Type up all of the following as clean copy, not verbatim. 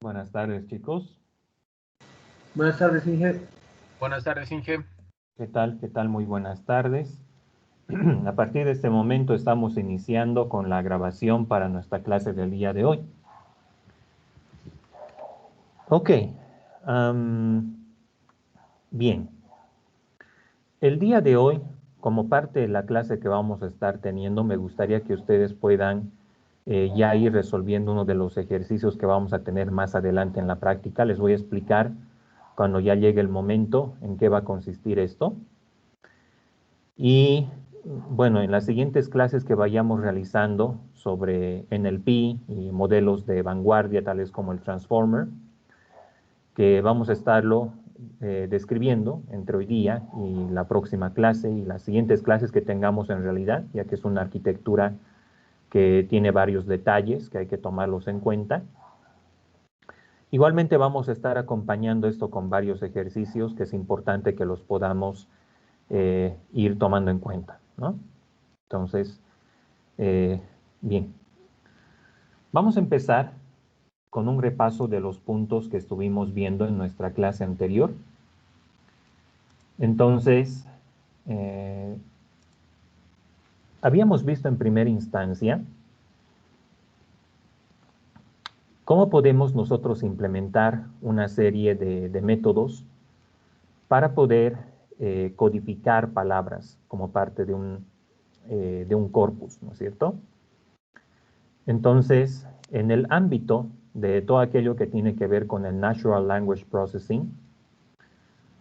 Buenas tardes, chicos. Buenas tardes, Inge. Buenas tardes, Inge. ¿Qué tal? ¿Qué tal? Muy buenas tardes. A partir de este momento estamos iniciando con la grabación para nuestra clase del día de hoy. Ok. Bien. El día de hoy, como parte de la clase que vamos a estar teniendo, me gustaría que ustedes puedan ya ir resolviendo uno de los ejercicios que vamos a tener más adelante en la práctica. Les voy a explicar cuando ya llegue el momento en qué va a consistir esto. Y bueno, en las siguientes clases que vayamos realizando sobre NLP y modelos de vanguardia, tales como el Transformer, que vamos a estarlo describiendo entre hoy día y la próxima clase y las siguientes clases que tengamos en realidad, ya que es una arquitectura que tiene varios detalles que hay que tomarlos en cuenta. Igualmente vamos a estar acompañando esto con varios ejercicios que es importante que los podamos ir tomando en cuenta, ¿no? Entonces, bien, vamos a empezar con un repaso de los puntos que estuvimos viendo en nuestra clase anterior. Entonces, habíamos visto en primera instancia cómo podemos nosotros implementar una serie de métodos para poder codificar palabras como parte de un corpus, ¿no es cierto? Entonces, en el ámbito de todo aquello que tiene que ver con el Natural Language Processing,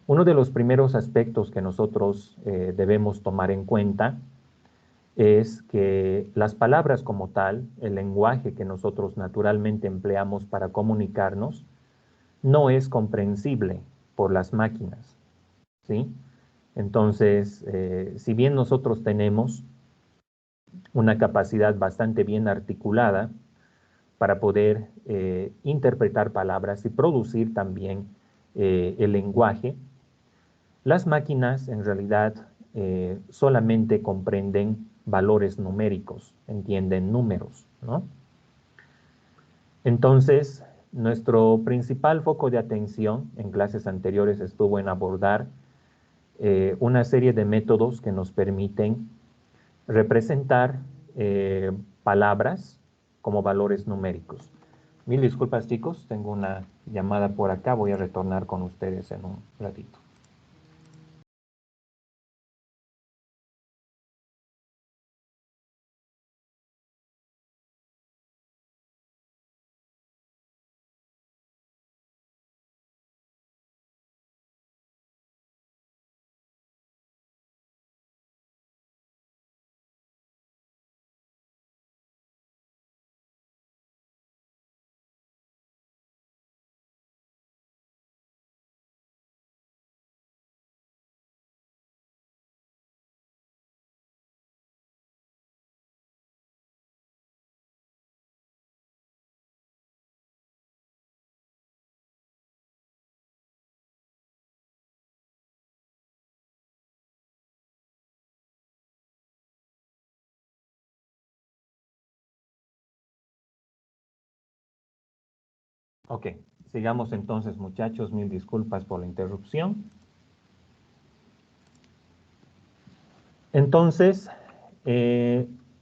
uno de los primeros aspectos que nosotros debemos tomar en cuenta es que las palabras como tal, el lenguaje que nosotros naturalmente empleamos para comunicarnos, no es comprensible por las máquinas, ¿sí? Entonces, si bien nosotros tenemos una capacidad bastante bien articulada para poder interpretar palabras y producir también el lenguaje, las máquinas en realidad solamente comprenden valores numéricos, entienden números, ¿no? Entonces, nuestro principal foco de atención en clases anteriores estuvo en abordar una serie de métodos que nos permiten representar palabras como valores numéricos. Mil disculpas, chicos, tengo una llamada por acá, voy a retornar con ustedes en un ratito. Ok, sigamos entonces, muchachos, mil disculpas por la interrupción. Entonces,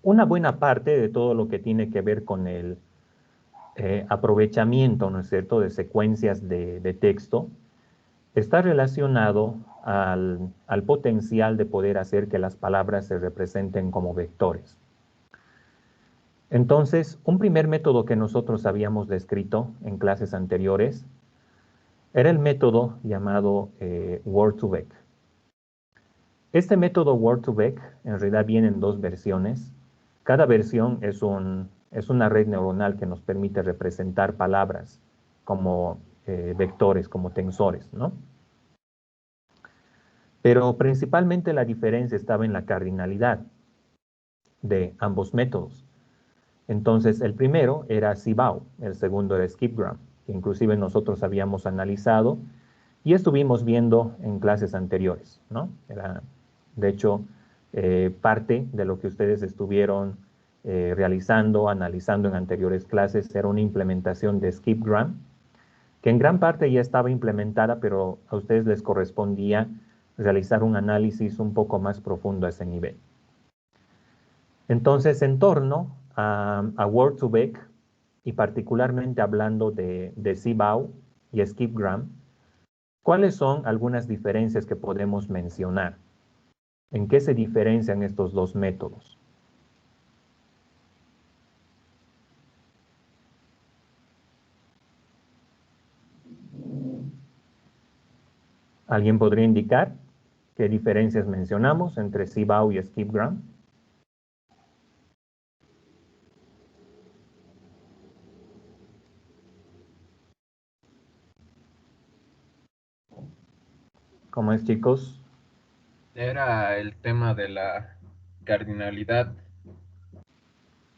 una buena parte de todo lo que tiene que ver con el aprovechamiento, ¿no es cierto?, de secuencias de texto, está relacionado al potencial de poder hacer que las palabras se representen como vectores. Entonces, un primer método que nosotros habíamos descrito en clases anteriores era el método llamado Word2Vec. Este método Word2Vec en realidad viene en dos versiones. Cada versión es una red neuronal que nos permite representar palabras como vectores, como tensores, ¿no? Pero principalmente la diferencia estaba en la cardinalidad de ambos métodos. Entonces, el primero era Sibao, el segundo era Skipgram, que inclusive nosotros habíamos analizado y estuvimos viendo en clases anteriores, ¿no? Era, de hecho, parte de lo que ustedes estuvieron realizando, analizando en anteriores clases, era una implementación de Skipgram que en gran parte ya estaba implementada, pero a ustedes les correspondía realizar un análisis un poco más profundo a ese nivel. Entonces, en torno a Word2Vec, y particularmente hablando de CBOW y Skipgram, ¿cuáles son algunas diferencias que podemos mencionar? ¿En qué se diferencian estos dos métodos? ¿Alguien podría indicar qué diferencias mencionamos entre CBOW y Skipgram? ¿Cómo es, chicos? Era el tema de la cardinalidad.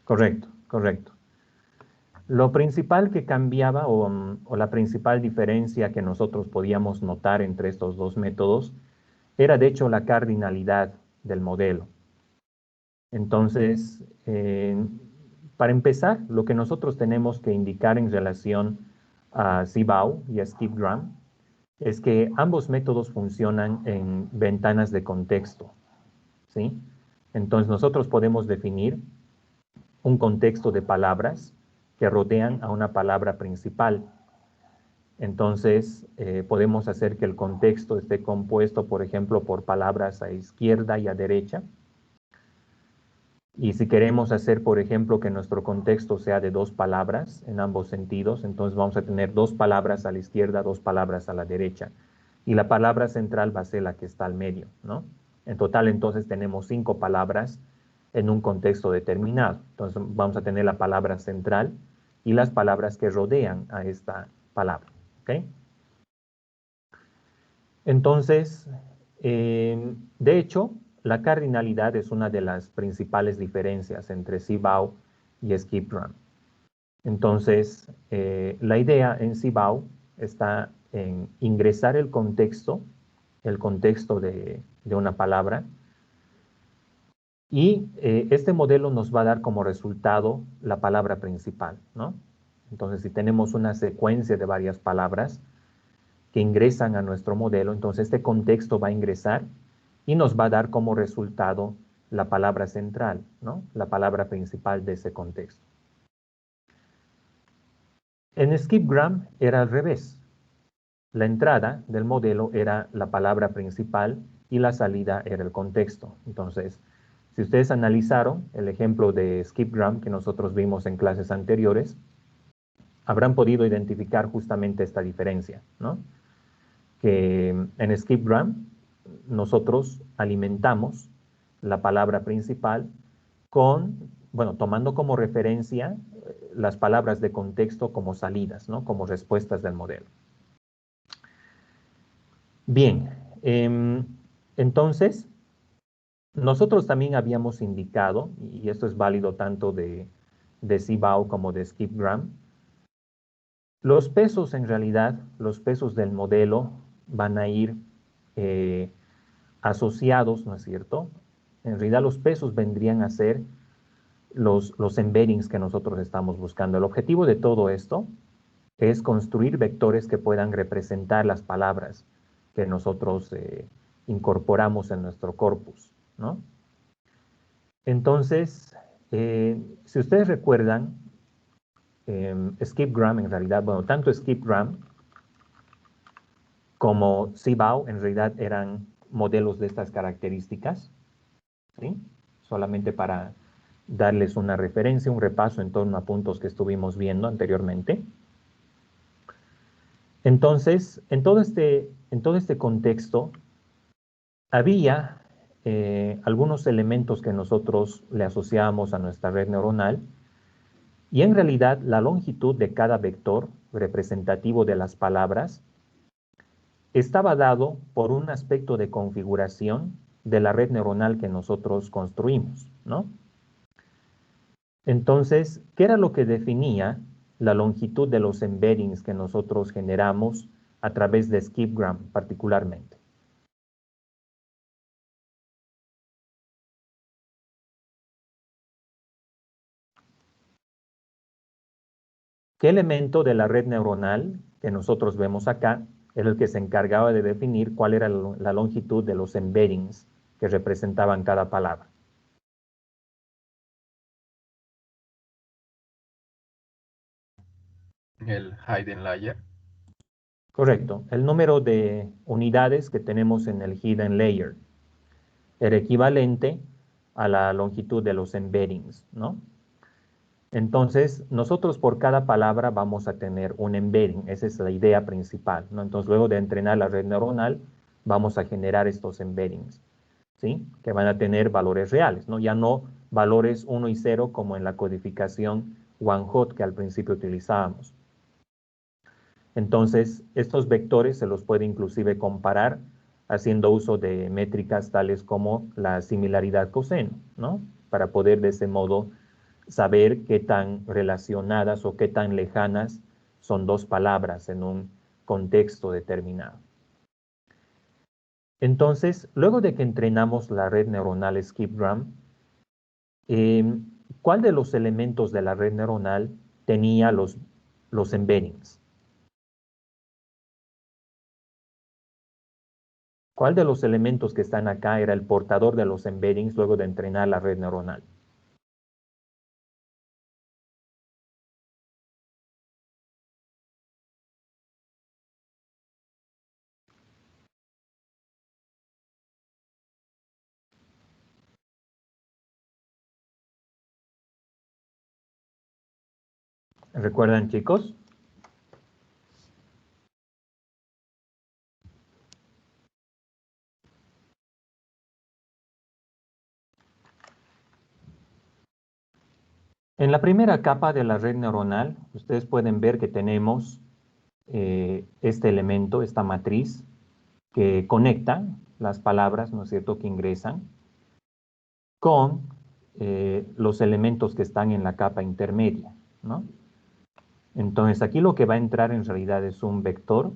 Correcto, correcto. Lo principal que cambiaba o la principal diferencia que nosotros podíamos notar entre estos dos métodos era de hecho la cardinalidad del modelo. Entonces, para empezar, lo que nosotros tenemos que indicar en relación a CBOW y a Skipgram es que ambos métodos funcionan en ventanas de contexto, ¿sí? Entonces, nosotros podemos definir un contexto de palabras que rodean a una palabra principal. Entonces, podemos hacer que el contexto esté compuesto, por ejemplo, por palabras a izquierda y a derecha. Y si queremos hacer, por ejemplo, que nuestro contexto sea de dos palabras en ambos sentidos, entonces vamos a tener dos palabras a la izquierda, dos palabras a la derecha. Y la palabra central va a ser la que está al medio, ¿no? En total, entonces, tenemos 5 palabras en un contexto determinado. Entonces, vamos a tener la palabra central y las palabras que rodean a esta palabra, ¿ok? Entonces, de hecho, la cardinalidad es una de las principales diferencias entre CBOW y Skipgram. Entonces, la idea en CBOW está en ingresar el contexto de una palabra, y este modelo nos va a dar como resultado la palabra principal, ¿no? Entonces, si tenemos una secuencia de varias palabras que ingresan a nuestro modelo, entonces este contexto va a ingresar y nos va a dar como resultado la palabra central, ¿no? La palabra principal de ese contexto. En Skipgram era al revés. La entrada del modelo era la palabra principal y la salida era el contexto. Entonces, si ustedes analizaron el ejemplo de Skipgram que nosotros vimos en clases anteriores, habrán podido identificar justamente esta diferencia, ¿no? Que en Skipgram nosotros alimentamos la palabra principal con, bueno, tomando como referencia las palabras de contexto como salidas, ¿no? Como respuestas del modelo. Bien, entonces, nosotros también habíamos indicado, y esto es válido tanto de CBOW como de Skipgram, los pesos en realidad, los pesos del modelo van a ir asociados, ¿no es cierto? En realidad los pesos vendrían a ser los embeddings que nosotros estamos buscando. El objetivo de todo esto es construir vectores que puedan representar las palabras que nosotros incorporamos en nuestro corpus, ¿no? Entonces, si ustedes recuerdan, Skipgram en realidad, bueno, tanto Skipgram como CBOW en realidad eran modelos de estas características, ¿sí? Solamente para darles una referencia, un repaso en torno a puntos que estuvimos viendo anteriormente. Entonces, en todo este contexto, había algunos elementos que nosotros le asociábamos a nuestra red neuronal, y en realidad la longitud de cada vector representativo de las palabras estaba dado por un aspecto de configuración de la red neuronal que nosotros construimos, ¿no? Entonces, ¿qué era lo que definía la longitud de los embeddings que nosotros generamos a través de Skipgram particularmente? ¿Qué elemento de la red neuronal que nosotros vemos acá, era el que se encargaba de definir cuál era la longitud de los embeddings que representaban cada palabra. El hidden layer. Correcto. El número de unidades que tenemos en el hidden layer era equivalente a la longitud de los embeddings, ¿no? Entonces, nosotros por cada palabra vamos a tener un embedding. Esa es la idea principal, ¿no? Entonces, luego de entrenar la red neuronal, vamos a generar estos embeddings, ¿sí? Que van a tener valores reales, ¿no? Ya no valores 1 y 0 como en la codificación one hot que al principio utilizábamos. Entonces, estos vectores se los puede inclusive comparar haciendo uso de métricas tales como la similaridad coseno, ¿no? Para poder de ese modo saber qué tan relacionadas o qué tan lejanas son dos palabras en un contexto determinado. Entonces, luego de que entrenamos la red neuronal SkipGram, ¿cuál de los elementos de la red neuronal tenía los embeddings? ¿Cuál de los elementos que están acá era el portador de los embeddings luego de entrenar la red neuronal? ¿Recuerdan, chicos? En la primera capa de la red neuronal, ustedes pueden ver que tenemos este elemento, esta matriz, que conecta las palabras, ¿no es cierto?, que ingresan con los elementos que están en la capa intermedia, ¿no? Entonces, aquí lo que va a entrar en realidad es un vector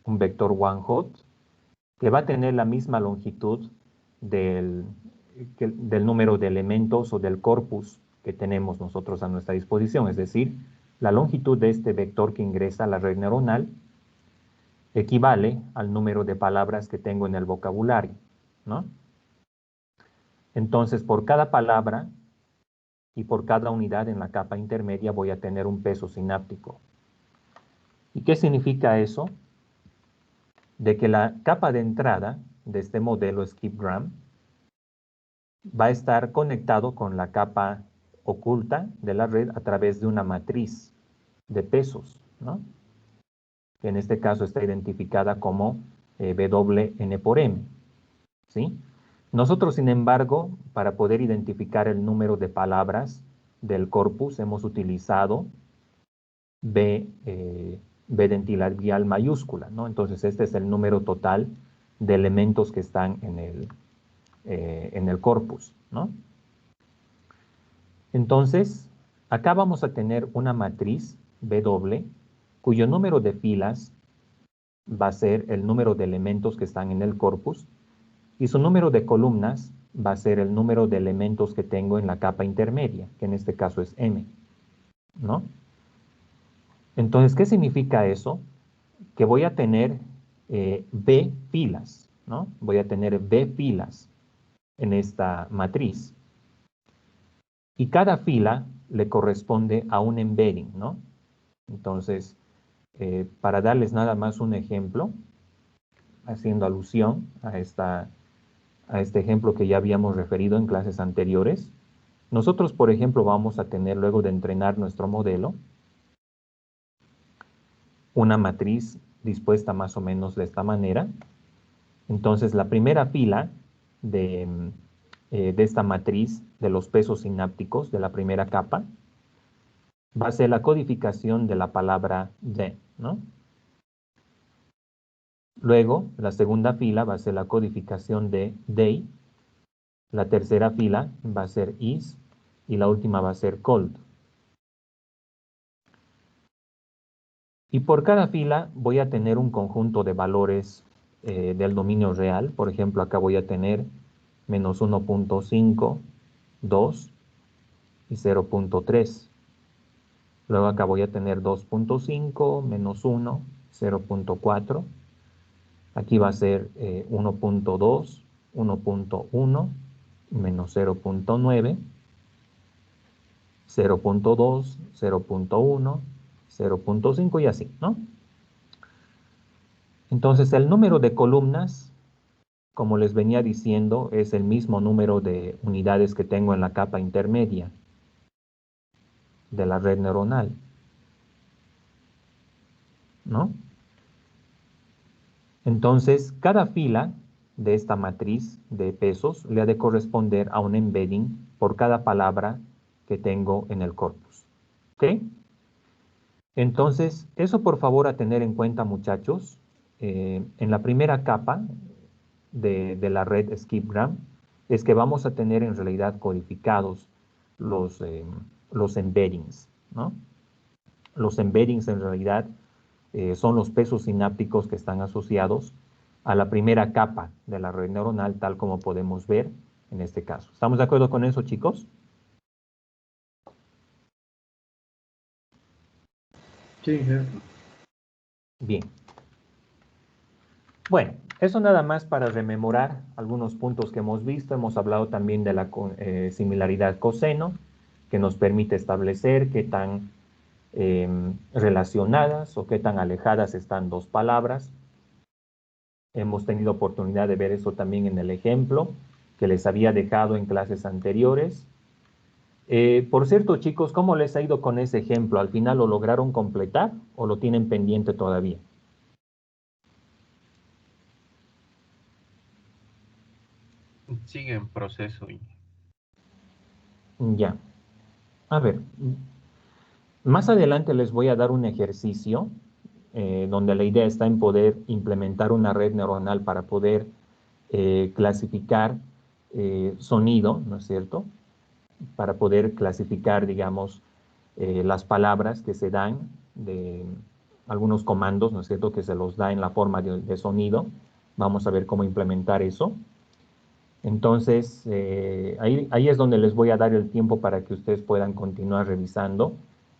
one hot, que va a tener la misma longitud del número de elementos o del corpus que tenemos nosotros a nuestra disposición. Es decir, la longitud de este vector que ingresa a la red neuronal equivale al número de palabras que tengo en el vocabulario, ¿no? Entonces, por cada palabra y por cada unidad en la capa intermedia voy a tener un peso sináptico. ¿Y qué significa eso? De que la capa de entrada de este modelo SkipGram va a estar conectado con la capa oculta de la red a través de una matriz de pesos, ¿no? Que en este caso está identificada como WN por M, ¿sí? Nosotros, sin embargo, para poder identificar el número de palabras del corpus, hemos utilizado B dentilabial mayúscula, ¿no? Entonces, este es el número total de elementos que están en el corpus, ¿no? Entonces, acá vamos a tener una matriz W, cuyo número de filas va a ser el número de elementos que están en el corpus, y su número de columnas va a ser el número de elementos que tengo en la capa intermedia, que en este caso es M, ¿no? Entonces, ¿qué significa eso? Que voy a tener B filas, ¿no? Voy a tener B filas en esta matriz. Y cada fila le corresponde a un embedding, ¿no? Entonces, para darles nada más un ejemplo, haciendo alusión a este ejemplo que ya habíamos referido en clases anteriores, nosotros, por ejemplo, vamos a tener, luego de entrenar nuestro modelo, una matriz dispuesta más o menos de esta manera. Entonces, la primera fila de esta matriz de los pesos sinápticos de la primera capa va a ser la codificación de la palabra de, ¿no? Luego, la segunda fila va a ser la codificación de they, la tercera fila va a ser is y la última va a ser cold. Y por cada fila voy a tener un conjunto de valores del dominio real. Por ejemplo, acá voy a tener menos 1.5, 2 y 0.3. Luego acá voy a tener 2.5, menos 1 0.4. Aquí va a ser 1.2, 1.1, menos 0.9, 0.2, 0.1, 0.5 y así, ¿no? Entonces, el número de columnas, como les venía diciendo, es el mismo número de unidades que tengo en la capa intermedia de la red neuronal, ¿no? Entonces, cada fila de esta matriz de pesos le ha de corresponder a un embedding por cada palabra que tengo en el corpus, ¿ok? Entonces, eso por favor a tener en cuenta, muchachos. En la primera capa de la red SkipGram es que vamos a tener en realidad codificados los embeddings, ¿no? Los embeddings en realidad son los pesos sinápticos que están asociados a la primera capa de la red neuronal, tal como podemos ver en este caso. ¿Estamos de acuerdo con eso, chicos? Sí, jefe. Bien. Bueno, eso nada más para rememorar algunos puntos que hemos visto. Hemos hablado también de la similaridad coseno, que nos permite establecer qué tan relacionadas o qué tan alejadas están dos palabras. Hemos tenido oportunidad de ver eso también en el ejemplo que les había dejado en clases anteriores. Por cierto, chicos, ¿cómo les ha ido con ese ejemplo? ¿Al final lo lograron completar o lo tienen pendiente todavía? Sigue en proceso. Ya. A ver, más adelante les voy a dar un ejercicio donde la idea está en poder implementar una red neuronal para poder clasificar sonido, ¿no es cierto? Para poder clasificar, digamos, las palabras que se dan de algunos comandos, ¿no es cierto?, que se los da en la forma de sonido. Vamos a ver cómo implementar eso. Entonces, ahí es donde les voy a dar el tiempo para que ustedes puedan continuar revisando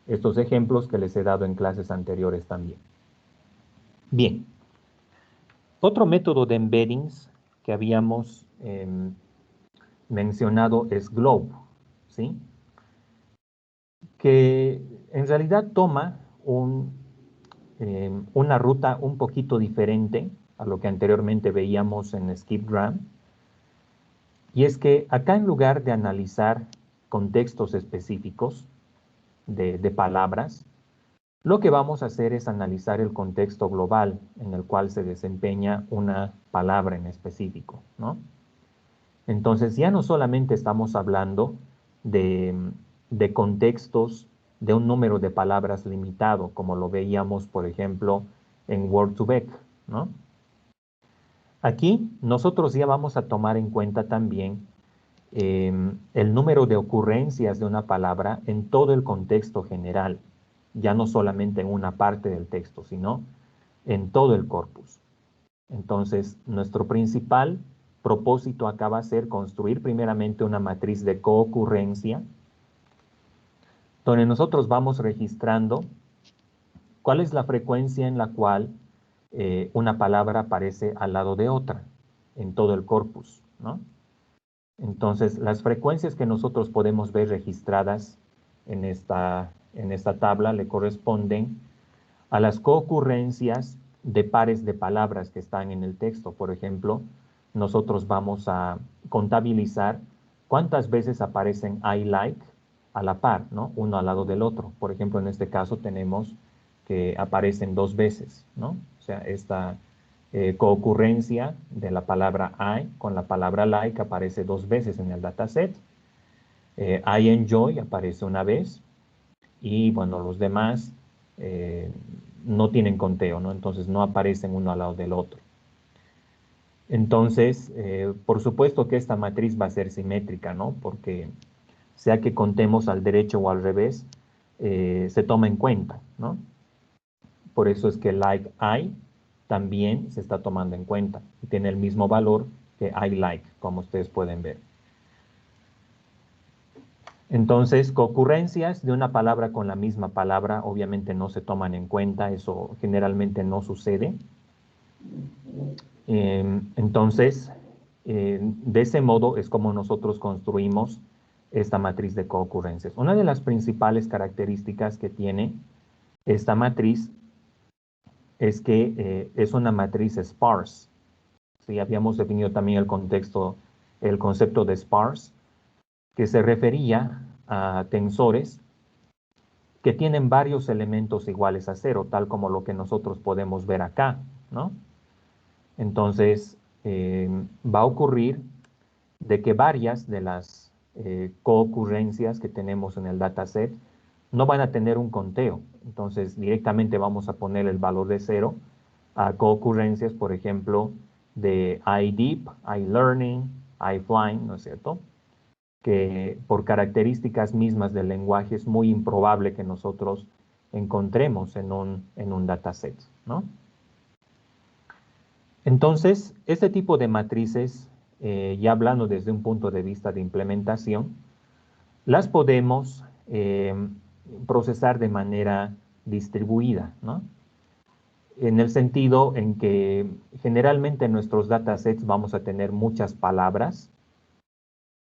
estos ejemplos que les he dado en clases anteriores también. Bien. Otro método de embeddings que habíamos mencionado es Globe, ¿sí? Que en realidad toma una ruta un poquito diferente a lo que anteriormente veíamos en SkipGram. Y es que acá en lugar de analizar contextos específicos de palabras, lo que vamos a hacer es analizar el contexto global en el cual se desempeña una palabra en específico, ¿no? Entonces ya no solamente estamos hablando de contextos de un número de palabras limitado, como lo veíamos, por ejemplo, en Word2Vec, ¿no? Aquí nosotros ya vamos a tomar en cuenta también el número de ocurrencias de una palabra en todo el contexto general, ya no solamente en una parte del texto, sino en todo el corpus. Entonces, nuestro principal propósito acá va a ser construir primeramente una matriz de coocurrencia, donde nosotros vamos registrando cuál es la frecuencia en la cual una palabra aparece al lado de otra en todo el corpus, ¿no? Entonces, las frecuencias que nosotros podemos ver registradas en esta tabla le corresponden a las coocurrencias de pares de palabras que están en el texto. Por ejemplo, nosotros vamos a contabilizar cuántas veces aparecen I like a la par, ¿no? Uno al lado del otro. Por ejemplo, en este caso tenemos que aparecen dos veces, ¿no? O sea, esta coocurrencia de la palabra I con la palabra like aparece dos veces en el dataset. I enjoy aparece una vez y, bueno, los demás no tienen conteo, ¿no? Entonces no aparecen uno al lado del otro. Entonces, por supuesto que esta matriz va a ser simétrica, ¿no? Porque sea que contemos al derecho o al revés, se toma en cuenta, ¿no? Por eso es que like I también se está tomando en cuenta y tiene el mismo valor que I like, como ustedes pueden ver. Entonces, concurrencias de una palabra con la misma palabra obviamente no se toman en cuenta, eso generalmente no sucede. Entonces, de ese modo es como nosotros construimos esta matriz de concurrencias. Una de las principales características que tiene esta matriz es que es una matriz sparse. ¿Sí? Habíamos definido también el concepto de sparse, que se refería a tensores que tienen varios elementos iguales a cero, tal como lo que nosotros podemos ver acá, ¿no? Entonces, va a ocurrir de que varias de las coocurrencias que tenemos en el dataset no van a tener un conteo. Entonces, directamente vamos a poner el valor de cero a coocurrencias, por ejemplo, de iDeep, iLearning, iFlying, ¿no es cierto? Que por características mismas del lenguaje es muy improbable que nosotros encontremos en un dataset, ¿no? Entonces, este tipo de matrices, ya hablando desde un punto de vista de implementación, las podemos procesar de manera distribuida, ¿no? En el sentido en que generalmente en nuestros datasets vamos a tener muchas palabras.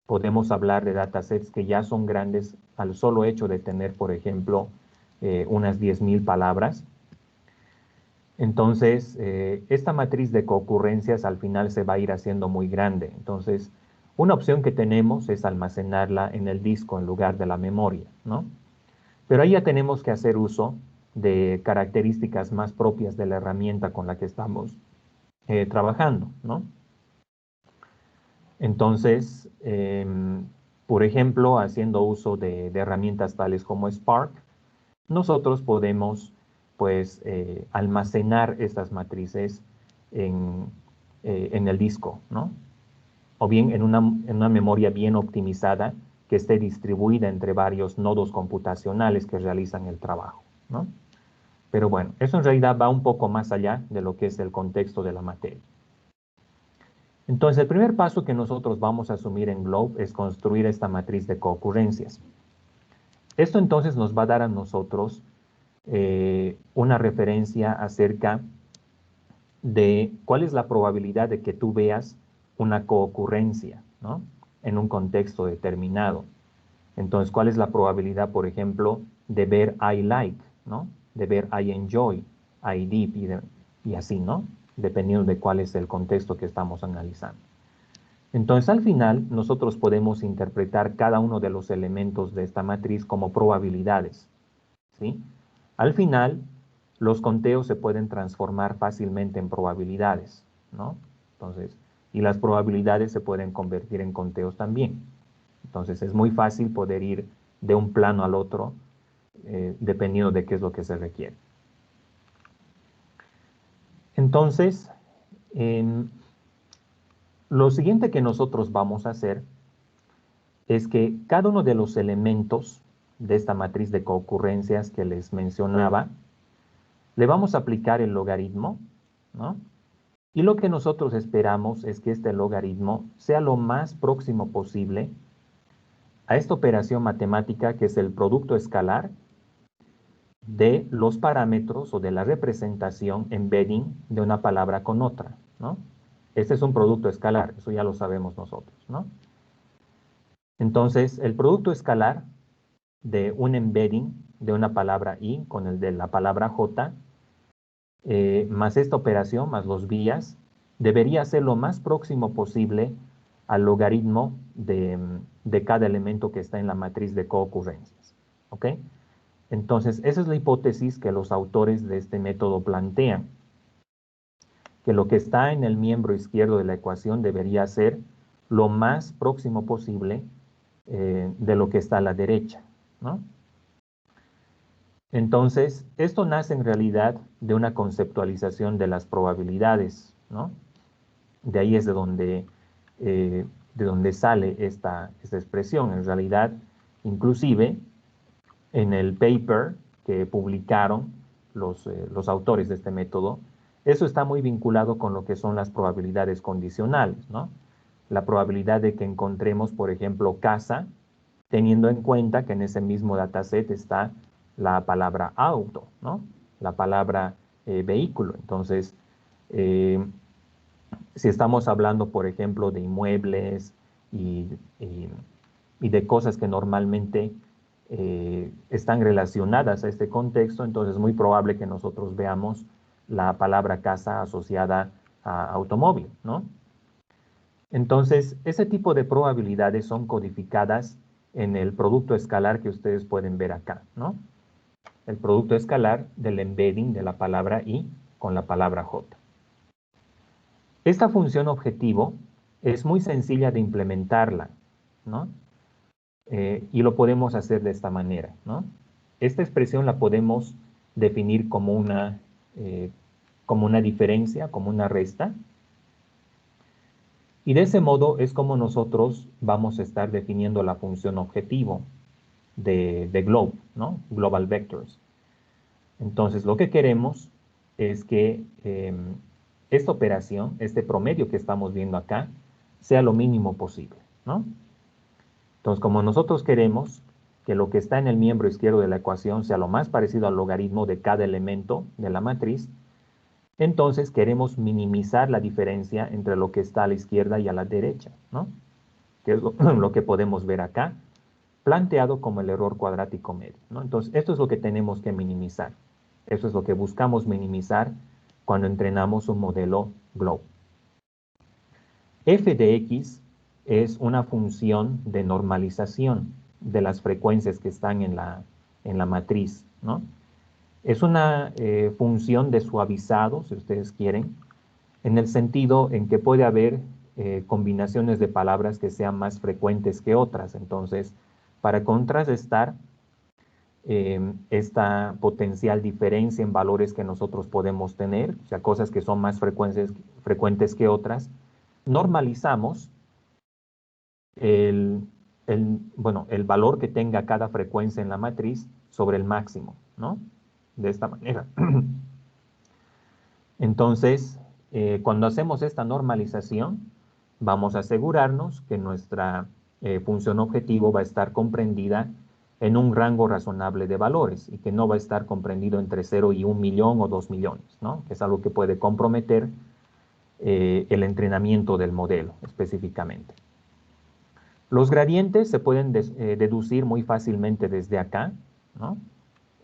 Podemos hablar de datasets que ya son grandes al solo hecho de tener, por ejemplo, unas 10,000 palabras. Entonces, esta matriz de concurrencias al final se va a ir haciendo muy grande. Entonces, una opción que tenemos es almacenarla en el disco en lugar de la memoria, ¿no? Pero ahí ya tenemos que hacer uso de características más propias de la herramienta con la que estamos trabajando, ¿no? Entonces, por ejemplo, haciendo uso de herramientas tales como Spark, nosotros podemos, pues, almacenar estas matrices en el disco, ¿no? O bien en una memoria bien optimizada que esté distribuida entre varios nodos computacionales que realizan el trabajo, ¿no? Pero bueno, eso en realidad va un poco más allá de lo que es el contexto de la materia. Entonces, el primer paso que nosotros vamos a asumir en Globe es construir esta matriz de coocurrencias. Esto entonces nos va a dar a nosotros una referencia acerca de cuál es la probabilidad de que tú veas una coocurrencia, ¿no? En un contexto determinado. Entonces, ¿cuál es la probabilidad, por ejemplo, de ver I like, ¿no? De ver I enjoy, I deep y así, ¿no? Dependiendo de cuál es el contexto que estamos analizando. Entonces, al final, nosotros podemos interpretar cada uno de los elementos de esta matriz como probabilidades, ¿sí? Al final, los conteos se pueden transformar fácilmente en probabilidades, ¿no? Entonces, y las probabilidades se pueden convertir en conteos también. Entonces, es muy fácil poder ir de un plano al otro, dependiendo de qué es lo que se requiere. Entonces, lo siguiente que nosotros vamos a hacer es que cada uno de los elementos de esta matriz de concurrencias que les mencionaba, le vamos a aplicar el logaritmo, ¿no? Y lo que nosotros esperamos es que este logaritmo sea lo más próximo posible a esta operación matemática que es el producto escalar de los parámetros o de la representación embedding de una palabra con otra, ¿no? Este es un producto escalar, eso ya lo sabemos nosotros, ¿no? Entonces, el producto escalar de un embedding de una palabra i con el de la palabra j, más esta operación, más los vías, debería ser lo más próximo posible al logaritmo de cada elemento que está en la matriz de coocurrencias, ¿ok? Entonces, esa es la hipótesis que los autores de este método plantean, que lo que está en el miembro izquierdo de la ecuación debería ser lo más próximo posible de lo que está a la derecha, ¿no? Entonces, esto nace en realidad de una conceptualización de las probabilidades, ¿no? De ahí es de donde sale esta expresión. En realidad, inclusive, en el paper que publicaron los autores de este método, eso está muy vinculado con lo que son las probabilidades condicionales, ¿no? La probabilidad de que encontremos, por ejemplo, casa teniendo en cuenta que en ese mismo dataset está la palabra auto, ¿no? La palabra vehículo. Entonces, si estamos hablando, por ejemplo, de inmuebles y, y- y de cosas que normalmente están relacionadas a este contexto, entonces es muy probable que nosotros veamos la palabra casa asociada a automóvil, ¿no? Entonces, ese tipo de probabilidades son codificadas en el producto escalar que ustedes pueden ver acá, ¿no? El producto escalar del embedding de la palabra i con la palabra j. Esta función objetivo es muy sencilla de implementarla, ¿no? Y lo podemos hacer de esta manera, ¿no? Esta expresión la podemos definir como una diferencia, como una resta, y de ese modo es como nosotros vamos a estar definiendo la función objetivo de globe, ¿no? Global vectors. Entonces, lo que queremos es que esta operación, este promedio que estamos viendo acá, sea lo mínimo posible, ¿no? Entonces, como nosotros queremos que lo que está en el miembro izquierdo de la ecuación sea lo más parecido al logaritmo de cada elemento de la matriz, entonces queremos minimizar la diferencia entre lo que está a la izquierda y a la derecha, ¿no? Que es lo que podemos ver acá, planteado como el error cuadrático medio, ¿no? Entonces, esto es lo que tenemos que minimizar. Eso es lo que buscamos minimizar cuando entrenamos un modelo GLOBE. F de X es una función de normalización de las frecuencias que están en la matriz, ¿no? Es una función de suavizado, si ustedes quieren, en el sentido en que puede haber combinaciones de palabras que sean más frecuentes que otras. Entonces, para contrarrestar esta potencial diferencia en valores que nosotros podemos tener, o sea, cosas que son más frecuentes que otras, normalizamos bueno, el valor que tenga cada frecuencia en la matriz sobre el máximo, ¿no? De esta manera. Entonces, cuando hacemos esta normalización, vamos a asegurarnos que nuestra función objetivo va a estar comprendida en un rango razonable de valores y que no va a estar comprendido entre 0 y 1 millón o 2 millones, ¿no? Que es algo que puede comprometer el entrenamiento del modelo específicamente. Los gradientes se pueden deducir muy fácilmente desde acá, ¿no?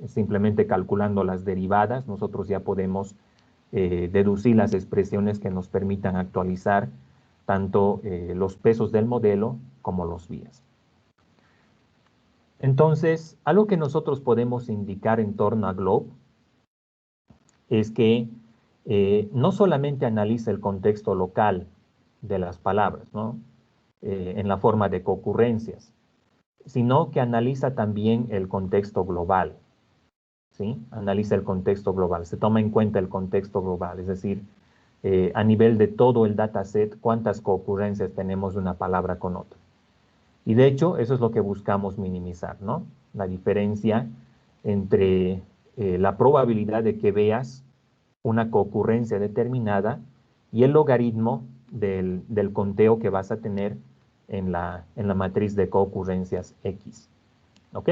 Simplemente calculando las derivadas, nosotros ya podemos deducir las expresiones que nos permitan actualizar tanto los pesos del modelo como los vías. Entonces, algo que nosotros podemos indicar en torno a GLOBE es que no solamente analiza el contexto local de las palabras, ¿no? En la forma de concurrencias, sino que analiza también el contexto global, ¿sí? Analiza el contexto global, se toma en cuenta el contexto global, es decir, a nivel de todo el dataset, cuántas concurrencias tenemos de una palabra con otra. Y de hecho, eso es lo que buscamos minimizar, ¿no? La diferencia entre la probabilidad de que veas una concurrencia determinada y el logaritmo del conteo que vas a tener en la matriz de concurrencias X. ¿Ok?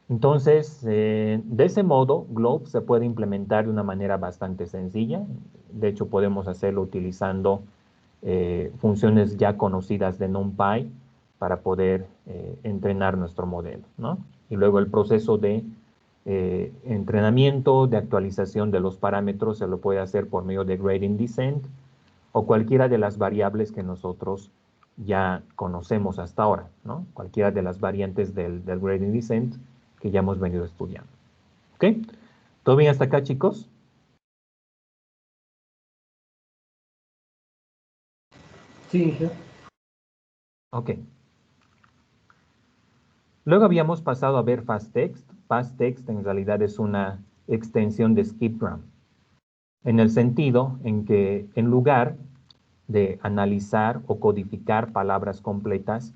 Entonces, de ese modo, GLOBE se puede implementar de una manera bastante sencilla. De hecho, podemos hacerlo utilizando funciones ya conocidas de NumPy para poder entrenar nuestro modelo, ¿no? Y luego el proceso de entrenamiento, de actualización de los parámetros se lo puede hacer por medio de gradient descent o cualquiera de las variables que nosotros ya conocemos hasta ahora, ¿no? Cualquiera de las variantes del gradient descent que ya hemos venido estudiando. ¿Ok? ¿Todo bien hasta acá, chicos? Sí, Inge. Ok. Luego habíamos pasado a ver FastText. FastText en realidad es una extensión de skipgram, en el sentido en que en lugar de analizar o codificar palabras completas,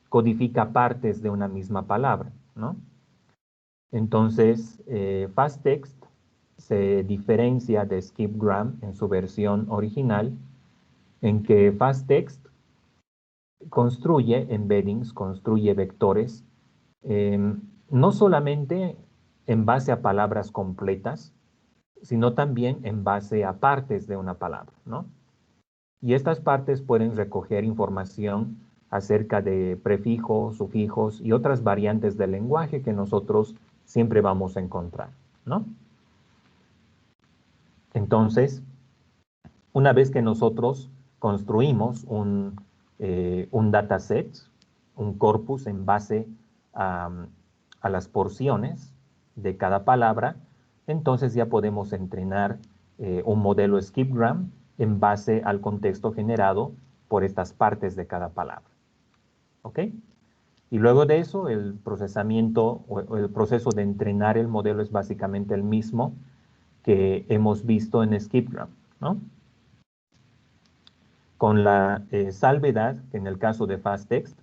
codifica partes de una misma palabra, ¿no? Entonces, FastText se diferencia de skipgram en su versión original, en que FastText construye embeddings, construye vectores, no solamente en base a palabras completas, sino también en base a partes de una palabra, ¿no? Y estas partes pueden recoger información acerca de prefijos, sufijos y otras variantes del lenguaje que nosotros siempre vamos a encontrar, ¿no? Entonces, una vez que nosotros construimos un dataset, un corpus en base a las porciones de cada palabra, entonces ya podemos entrenar un modelo skipgram en base al contexto generado por estas partes de cada palabra. ¿Ok? Y luego de eso, el procesamiento o el proceso de entrenar el modelo es básicamente el mismo que hemos visto en skipgram, ¿no? Con la salvedad que en el caso de FastText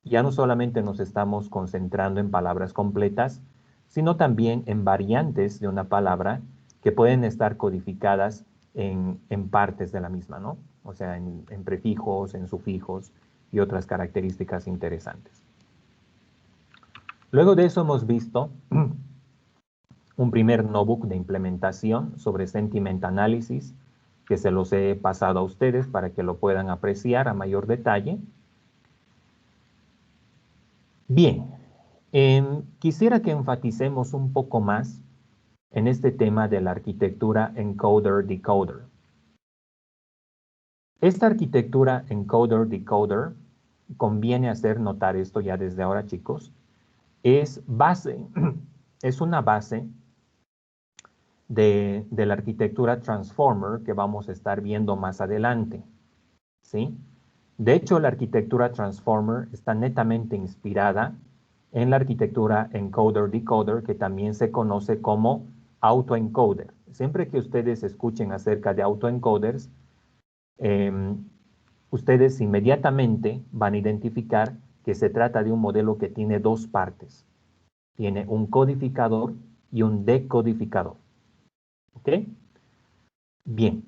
ya no solamente nos estamos concentrando en palabras completas, sino también en variantes de una palabra que pueden estar codificadas en partes de la misma, ¿no? O sea, en prefijos, en sufijos y otras características interesantes. Luego de eso hemos visto un primer notebook de implementación sobre Sentiment Analysis, que se los he pasado a ustedes para que lo puedan apreciar a mayor detalle. Bien, quisiera que enfaticemos un poco más en este tema de la arquitectura encoder-decoder. Esta arquitectura encoder-decoder, conviene hacer notar esto ya desde ahora, chicos, es una base de la arquitectura Transformer que vamos a estar viendo más adelante, ¿sí? De hecho, la arquitectura Transformer está netamente inspirada en la arquitectura encoder-decoder, que también se conoce como autoencoder. Siempre que ustedes escuchen acerca de autoencoders, ustedes inmediatamente van a identificar que se trata de un modelo que tiene dos partes. Tiene un codificador y un decodificador. ¿Ok? Bien.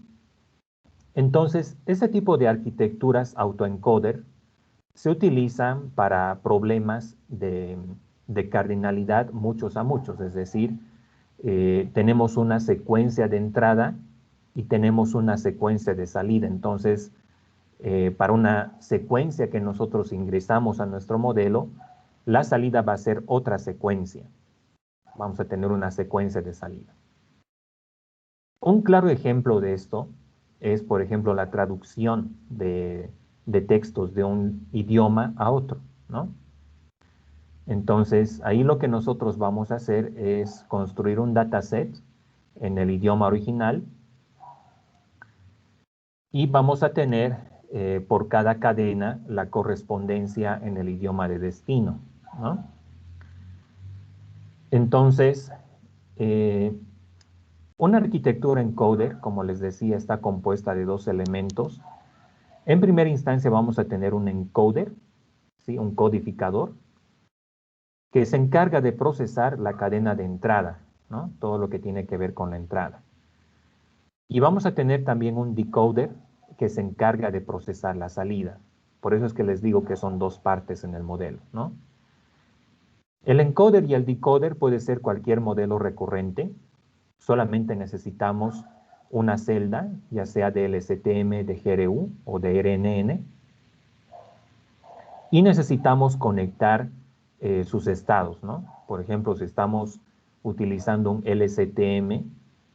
Entonces, ese tipo de arquitecturas autoencoder se utilizan para problemas de cardinalidad muchos a muchos, es decir, tenemos una secuencia de entrada y tenemos una secuencia de salida. Entonces, para una secuencia que nosotros ingresamos a nuestro modelo, la salida va a ser otra secuencia. Vamos a tener una secuencia de salida. Un claro ejemplo de esto es, por ejemplo, la traducción de textos de un idioma a otro, ¿no? Entonces, ahí lo que nosotros vamos a hacer es construir un dataset en el idioma original y vamos a tener por cada cadena la correspondencia en el idioma de destino, ¿no? Entonces, una arquitectura encoder, como les decía, está compuesta de dos elementos. En primera instancia vamos a tener un encoder, ¿sí? Un codificador, que se encarga de procesar la cadena de entrada, ¿no? Todo lo que tiene que ver con la entrada. Y vamos a tener también un decoder que se encarga de procesar la salida. Por eso es que les digo que son dos partes en el modelo, ¿no? El encoder y el decoder puede ser cualquier modelo recurrente. Solamente necesitamos una celda, ya sea de LSTM, de GRU o de RNN. Y necesitamos conectar sus estados, ¿no? Por ejemplo, si estamos utilizando un LSTM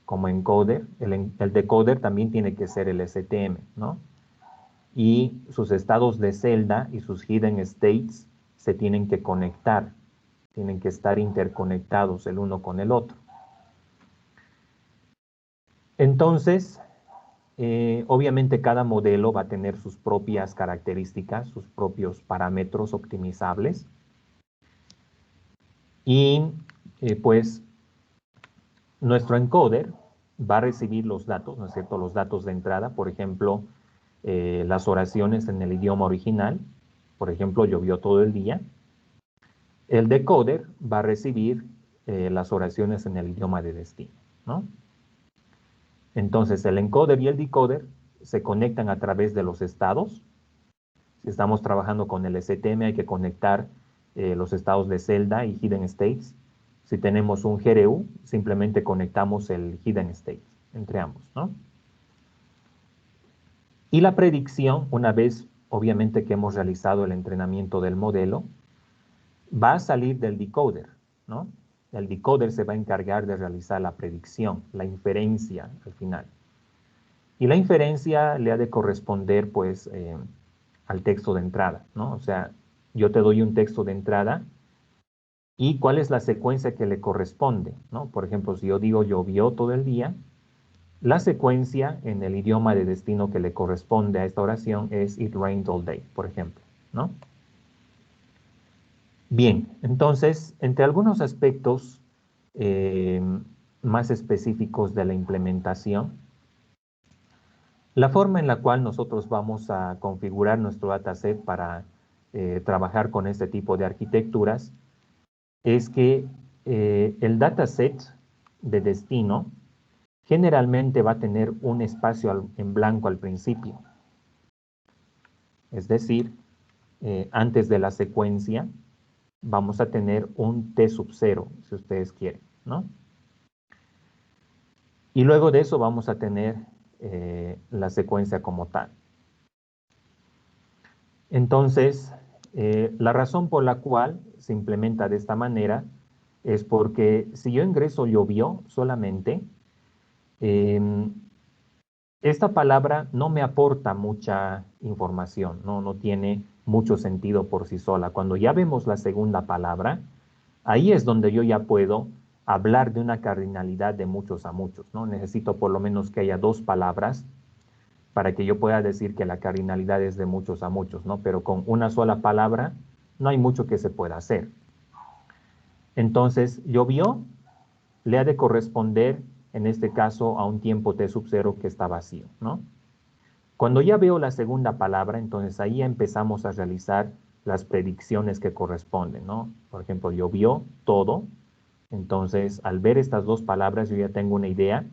como encoder, el decoder también tiene que ser LSTM, ¿no? Y sus estados de celda y sus hidden states se tienen que conectar, tienen que estar interconectados el uno con el otro. Entonces, obviamente cada modelo va a tener sus propias características, sus propios parámetros optimizables. Y pues nuestro encoder va a recibir los datos, ¿no es cierto? Los datos de entrada, por ejemplo, las oraciones en el idioma original. Por ejemplo, llovió todo el día. El decoder va a recibir las oraciones en el idioma de destino, ¿no? Entonces, el encoder y el decoder se conectan a través de los estados. Si estamos trabajando con el STM, hay que conectar los estados de celda y hidden states. Si tenemos un GRU, simplemente conectamos el hidden state entre ambos, ¿no? Y la predicción, una vez obviamente que hemos realizado el entrenamiento del modelo, va a salir del decoder, ¿no? El decoder se va a encargar de realizar la predicción, la inferencia al final. Y la inferencia le ha de corresponder, pues, al texto de entrada, ¿no? O sea, yo te doy un texto de entrada y cuál es la secuencia que le corresponde, ¿no? Por ejemplo, si yo digo llovió todo el día, la secuencia en el idioma de destino que le corresponde a esta oración es it rained all day, por ejemplo, ¿no? Bien, entonces, entre algunos aspectos más específicos de la implementación, la forma en la cual nosotros vamos a configurar nuestro dataset para trabajar con este tipo de arquitecturas es que el dataset de destino generalmente va a tener un espacio en blanco al principio. Es decir, antes de la secuencia vamos a tener un T sub 0, si ustedes quieren, ¿no? Y luego de eso vamos a tener la secuencia como tal. Entonces, la razón por la cual se implementa de esta manera es porque si yo ingreso llovió solamente, esta palabra no me aporta mucha información, no tiene mucho sentido por sí sola. Cuando ya vemos la segunda palabra, ahí es donde yo ya puedo hablar de una cardinalidad de muchos a muchos, ¿no? Necesito por lo menos que haya dos palabras para que yo pueda decir que la cardinalidad es de muchos a muchos, ¿no? Pero con una sola palabra no hay mucho que se pueda hacer. Entonces, llovió le ha de corresponder, en este caso, a un tiempo t sub 0 que está vacío, ¿no? Cuando ya veo la segunda palabra, entonces ahí ya empezamos a realizar las predicciones que corresponden, ¿no? Por ejemplo, llovió todo. Entonces, al ver estas dos palabras, yo ya tengo una idea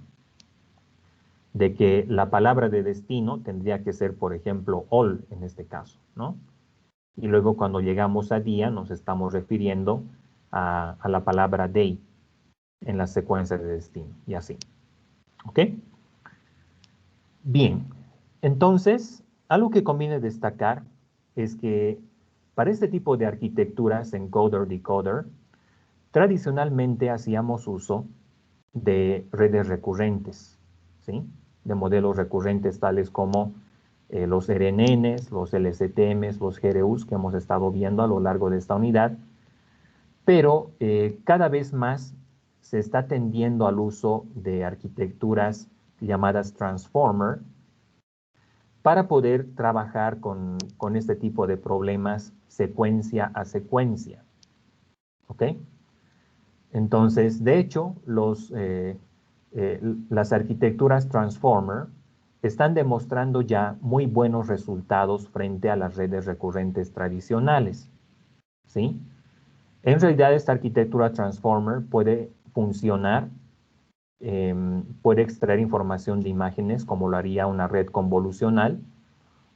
de que la palabra de destino tendría que ser, por ejemplo, all en este caso, ¿no? Y luego cuando llegamos a día nos estamos refiriendo a la palabra day en la secuencia de destino y así. ¿Ok? Bien, entonces, algo que conviene destacar es que para este tipo de arquitecturas encoder-decoder, tradicionalmente hacíamos uso de redes recurrentes, ¿sí? De modelos recurrentes tales como los RNNs, los LSTMs, los GRUs que hemos estado viendo a lo largo de esta unidad, pero cada vez más se está tendiendo al uso de arquitecturas llamadas transformer para poder trabajar con este tipo de problemas secuencia a secuencia. ¿Ok? Entonces, de hecho, las arquitecturas transformer están demostrando ya muy buenos resultados frente a las redes recurrentes tradicionales. ¿Sí? En realidad, esta arquitectura transformer puede funcionar, puede extraer información de imágenes como lo haría una red convolucional,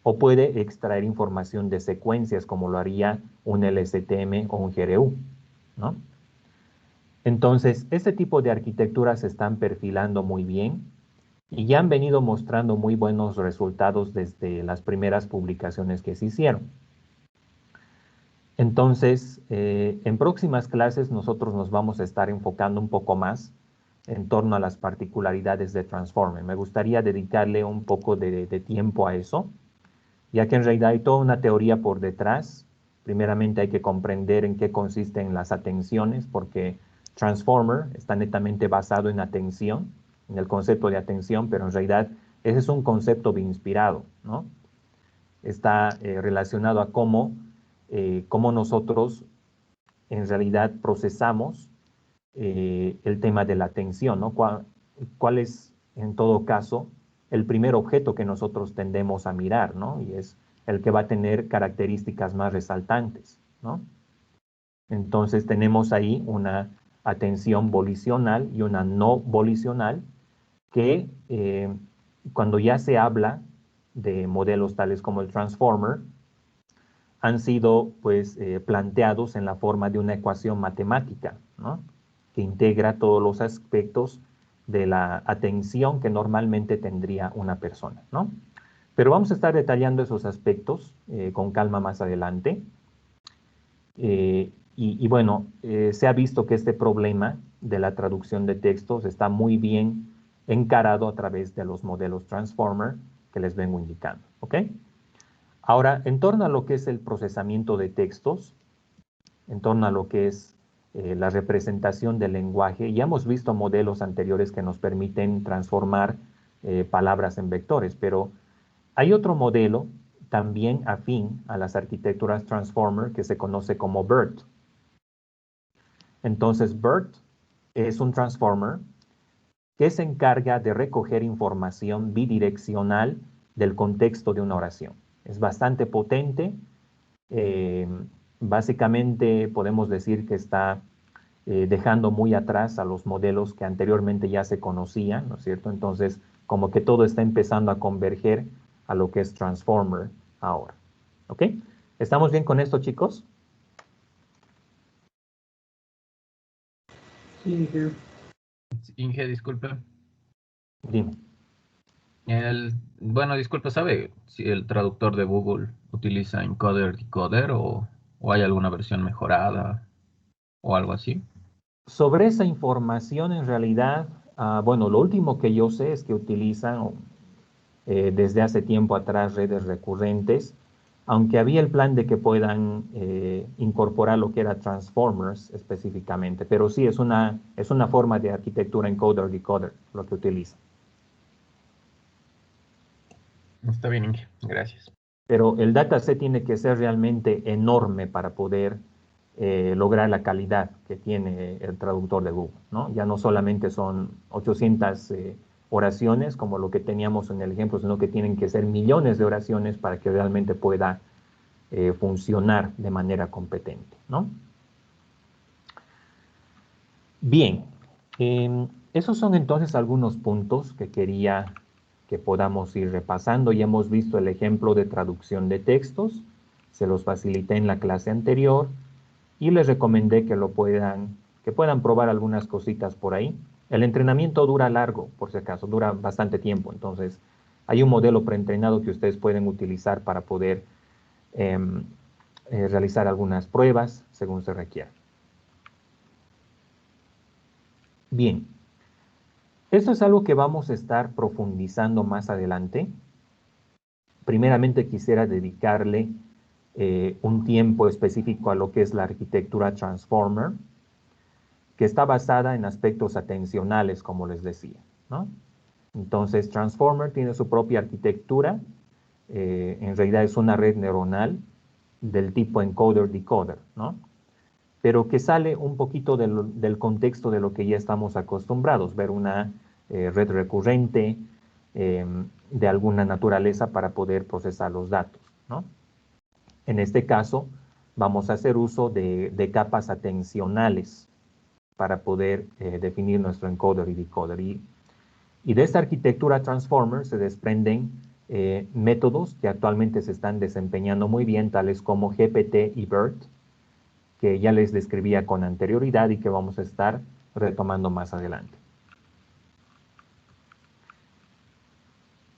o puede extraer información de secuencias como lo haría un LSTM o un GRU, ¿no? Entonces, este tipo de arquitecturas se están perfilando muy bien y ya han venido mostrando muy buenos resultados desde las primeras publicaciones que se hicieron. Entonces, en próximas clases nosotros nos vamos a estar enfocando un poco más en torno a las particularidades de Transformer. Me gustaría dedicarle un poco de tiempo a eso, ya que en realidad hay toda una teoría por detrás. Primeramente hay que comprender en qué consisten las atenciones, porque Transformer está netamente basado en atención, en el concepto de atención, pero en realidad ese es un concepto bien inspirado, ¿no? Está relacionado a cómo nosotros en realidad procesamos el tema de la atención, ¿no? ¿Cuál es, en todo caso, el primer objeto que nosotros tendemos a mirar, ¿no? Y es el que va a tener características más resaltantes, ¿no? Entonces tenemos ahí una atención volicional y una no volicional que cuando ya se habla de modelos tales como el Transformer, han sido pues planteados en la forma de una ecuación matemática, ¿no? Que integra todos los aspectos de la atención que normalmente tendría una persona, ¿no? Pero vamos a estar detallando esos aspectos con calma más adelante. Y bueno, se ha visto que este problema de la traducción de textos está muy bien encarado a través de los modelos Transformer que les vengo indicando, ¿ok? Ahora, en torno a lo que es el procesamiento de textos, en torno a lo que es la representación del lenguaje, ya hemos visto modelos anteriores que nos permiten transformar palabras en vectores, pero hay otro modelo también afín a las arquitecturas Transformer que se conoce como BERT. Entonces, BERT es un Transformer que se encarga de recoger información bidireccional del contexto de una oración. Es bastante potente. Básicamente podemos decir que está dejando muy atrás a los modelos que anteriormente ya se conocían, ¿no es cierto? Entonces, como que todo está empezando a converger a lo que es Transformer ahora. ¿Ok? ¿Estamos bien con esto, chicos? Sí, Inge. Inge, disculpe. Dime. Bueno, disculpe, ¿sabe si el traductor de Google utiliza encoder, decoder o hay alguna versión mejorada o algo así? Sobre esa información, en realidad, bueno, lo último que yo sé es que utilizan desde hace tiempo atrás redes recurrentes, aunque había el plan de que puedan incorporar lo que era Transformers específicamente, pero sí es una forma de arquitectura encoder-decoder lo que utiliza. Está bien, Inge, gracias. Pero el dataset tiene que ser realmente enorme para poder lograr la calidad que tiene el traductor de Google, ¿no? Ya no solamente son 800 oraciones como lo que teníamos en el ejemplo, sino que tienen que ser millones de oraciones para que realmente pueda funcionar de manera competente, ¿no? Bien, esos son entonces algunos puntos que quería que podamos ir repasando. Ya hemos visto el ejemplo de traducción de textos, se los facilité en la clase anterior y les recomendé que puedan probar algunas cositas por ahí. El entrenamiento dura largo, por si acaso, dura bastante tiempo, entonces hay un modelo preentrenado que ustedes pueden utilizar para poder realizar algunas pruebas según se requiera. Bien, esto es algo que vamos a estar profundizando más adelante. Primeramente quisiera dedicarle un tiempo específico a lo que es la arquitectura Transformer, que está basada en aspectos atencionales, como les decía, ¿no? Entonces, Transformer tiene su propia arquitectura, en realidad es una red neuronal del tipo encoder-decoder, ¿no? Pero que sale un poquito del contexto de lo que ya estamos acostumbrados, ver una red recurrente de alguna naturaleza para poder procesar los datos, ¿no? En este caso, vamos a hacer uso de capas atencionales para poder definir nuestro encoder y decoder. Y de esta arquitectura Transformer se desprenden métodos que actualmente se están desempeñando muy bien, tales como GPT y BERT, que ya les describía con anterioridad y que vamos a estar retomando más adelante.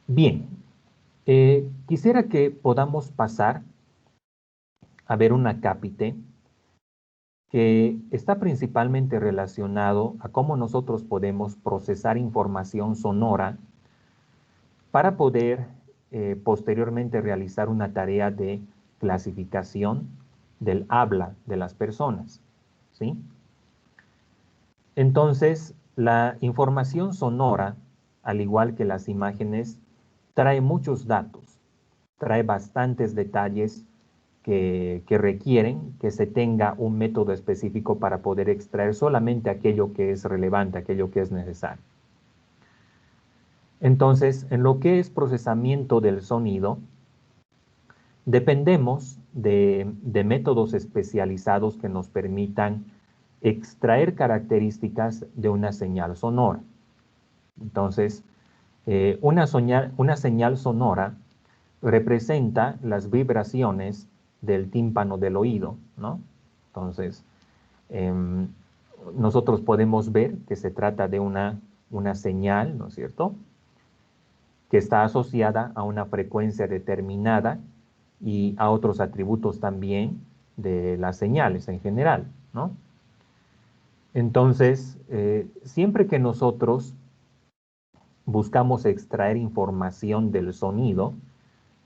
Bien, quisiera que podamos pasar a ver una cápite que está principalmente relacionado a cómo nosotros podemos procesar información sonora para poder posteriormente realizar una tarea de clasificación del habla de las personas, ¿sí? Entonces, la información sonora, al igual que las imágenes, trae muchos datos, trae bastantes detalles que requieren que se tenga un método específico para poder extraer solamente aquello que es relevante, aquello que es necesario. Entonces, en lo que es procesamiento del sonido, dependemos de métodos especializados que nos permitan extraer características de una señal sonora. Entonces, una señal sonora representa las vibraciones del tímpano del oído, ¿no? Entonces, nosotros podemos ver que se trata de una señal, ¿no es cierto?, que está asociada a una frecuencia determinada y a otros atributos también de las señales en general, ¿no? Entonces, siempre que nosotros buscamos extraer información del sonido,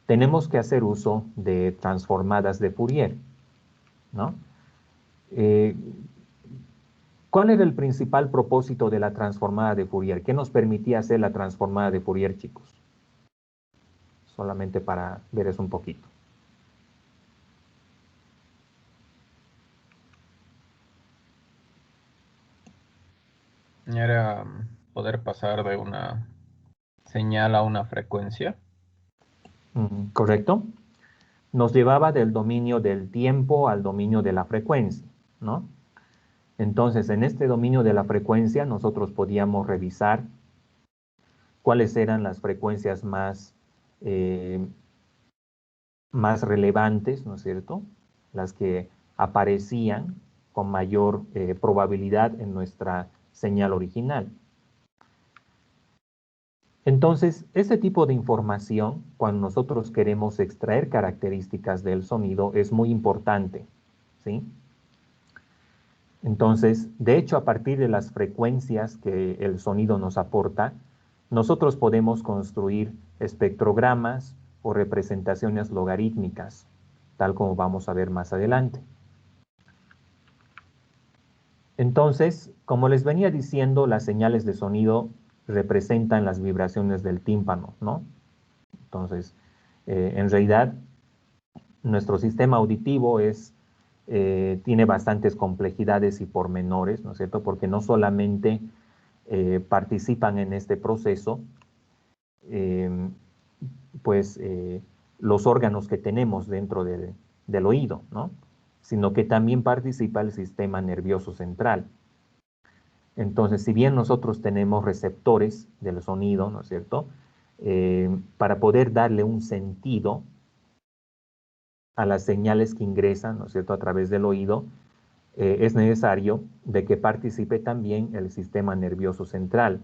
tenemos que hacer uso de transformadas de Fourier, ¿no? ¿Cuál era el principal propósito de la transformada de Fourier? ¿Qué nos permitía hacer la transformada de Fourier, chicos? Solamente para ver eso un poquito. Era poder pasar de una señal a una frecuencia. ¿Correcto? Nos llevaba del dominio del tiempo al dominio de la frecuencia, ¿no? Entonces, en este dominio de la frecuencia, nosotros podíamos revisar cuáles eran las frecuencias más relevantes, ¿no es cierto?, las que aparecían con mayor probabilidad en nuestra señal original. Entonces, este tipo de información, cuando nosotros queremos extraer características del sonido, es muy importante, ¿sí? Entonces, de hecho, a partir de las frecuencias que el sonido nos aporta, nosotros podemos construir espectrogramas o representaciones logarítmicas, tal como vamos a ver más adelante. Entonces, como les venía diciendo, las señales de sonido representan las vibraciones del tímpano, ¿no? Entonces, en realidad, nuestro sistema auditivo tiene bastantes complejidades y pormenores, ¿no es cierto? Porque no solamente participan en este proceso, los órganos que tenemos dentro del oído, ¿no?, sino que también participa el sistema nervioso central. Entonces, si bien nosotros tenemos receptores del sonido, ¿no es cierto?, para poder darle un sentido a las señales que ingresan, ¿no es cierto?, a través del oído, es necesario de que participe también el sistema nervioso central,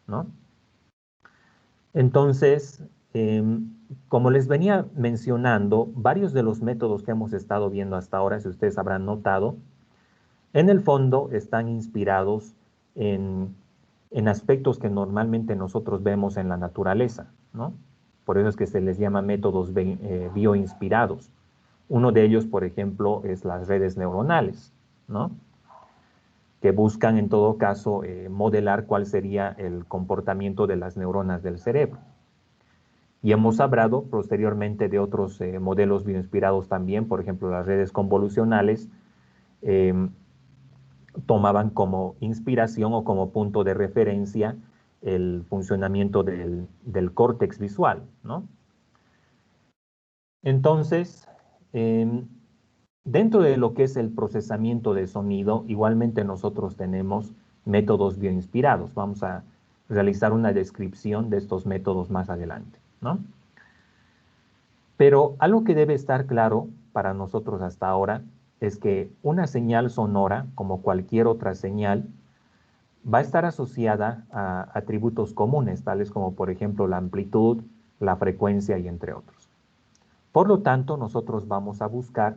¿no? Entonces, como les venía mencionando, varios de los métodos que hemos estado viendo hasta ahora, si ustedes habrán notado, en el fondo están inspirados en aspectos que normalmente nosotros vemos en la naturaleza, ¿no? Por eso es que se les llama métodos bioinspirados. Uno de ellos, por ejemplo, es las redes neuronales, ¿no?, que buscan en todo caso modelar cuál sería el comportamiento de las neuronas del cerebro. Y hemos hablado posteriormente de otros modelos bioinspirados también, por ejemplo, las redes convolucionales tomaban como inspiración o como punto de referencia el funcionamiento del córtex visual, ¿no? Entonces, dentro de lo que es el procesamiento de sonido, igualmente nosotros tenemos métodos bioinspirados. Vamos a realizar una descripción de estos métodos más adelante, ¿no? Pero algo que debe estar claro para nosotros hasta ahora es que una señal sonora, como cualquier otra señal, va a estar asociada a atributos comunes, tales como, por ejemplo, la amplitud, la frecuencia y entre otros. Por lo tanto, nosotros vamos a buscar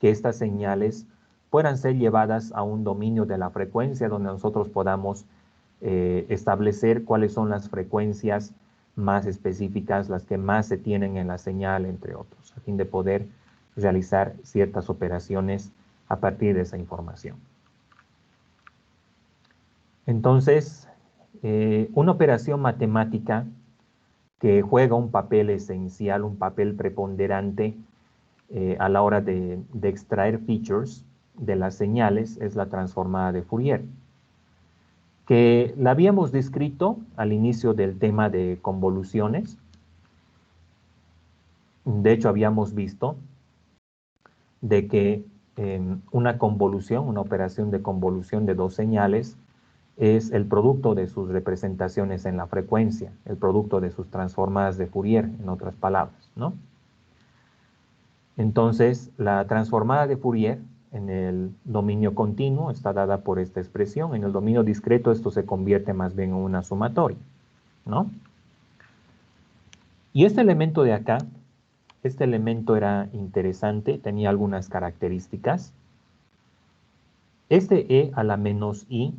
que estas señales puedan ser llevadas a un dominio de la frecuencia donde nosotros podamos establecer cuáles son las frecuencias más específicas, las que más se tienen en la señal, entre otros, a fin de poder realizar ciertas operaciones a partir de esa información. Entonces, una operación matemática que juega un papel esencial, un papel preponderante a la hora de extraer features de las señales es la transformada de Fourier, que la habíamos descrito al inicio del tema de convoluciones. De hecho, habíamos visto de que una convolución, una operación de convolución de dos señales, es el producto de sus representaciones en la frecuencia, el producto de sus transformadas de Fourier, en otras palabras, ¿no? Entonces, la transformada de Fourier en el dominio continuo está dada por esta expresión. En el dominio discreto esto se convierte más bien en una sumatoria, ¿no? Y este elemento de acá, este elemento era interesante, tenía algunas características. Este e a la menos i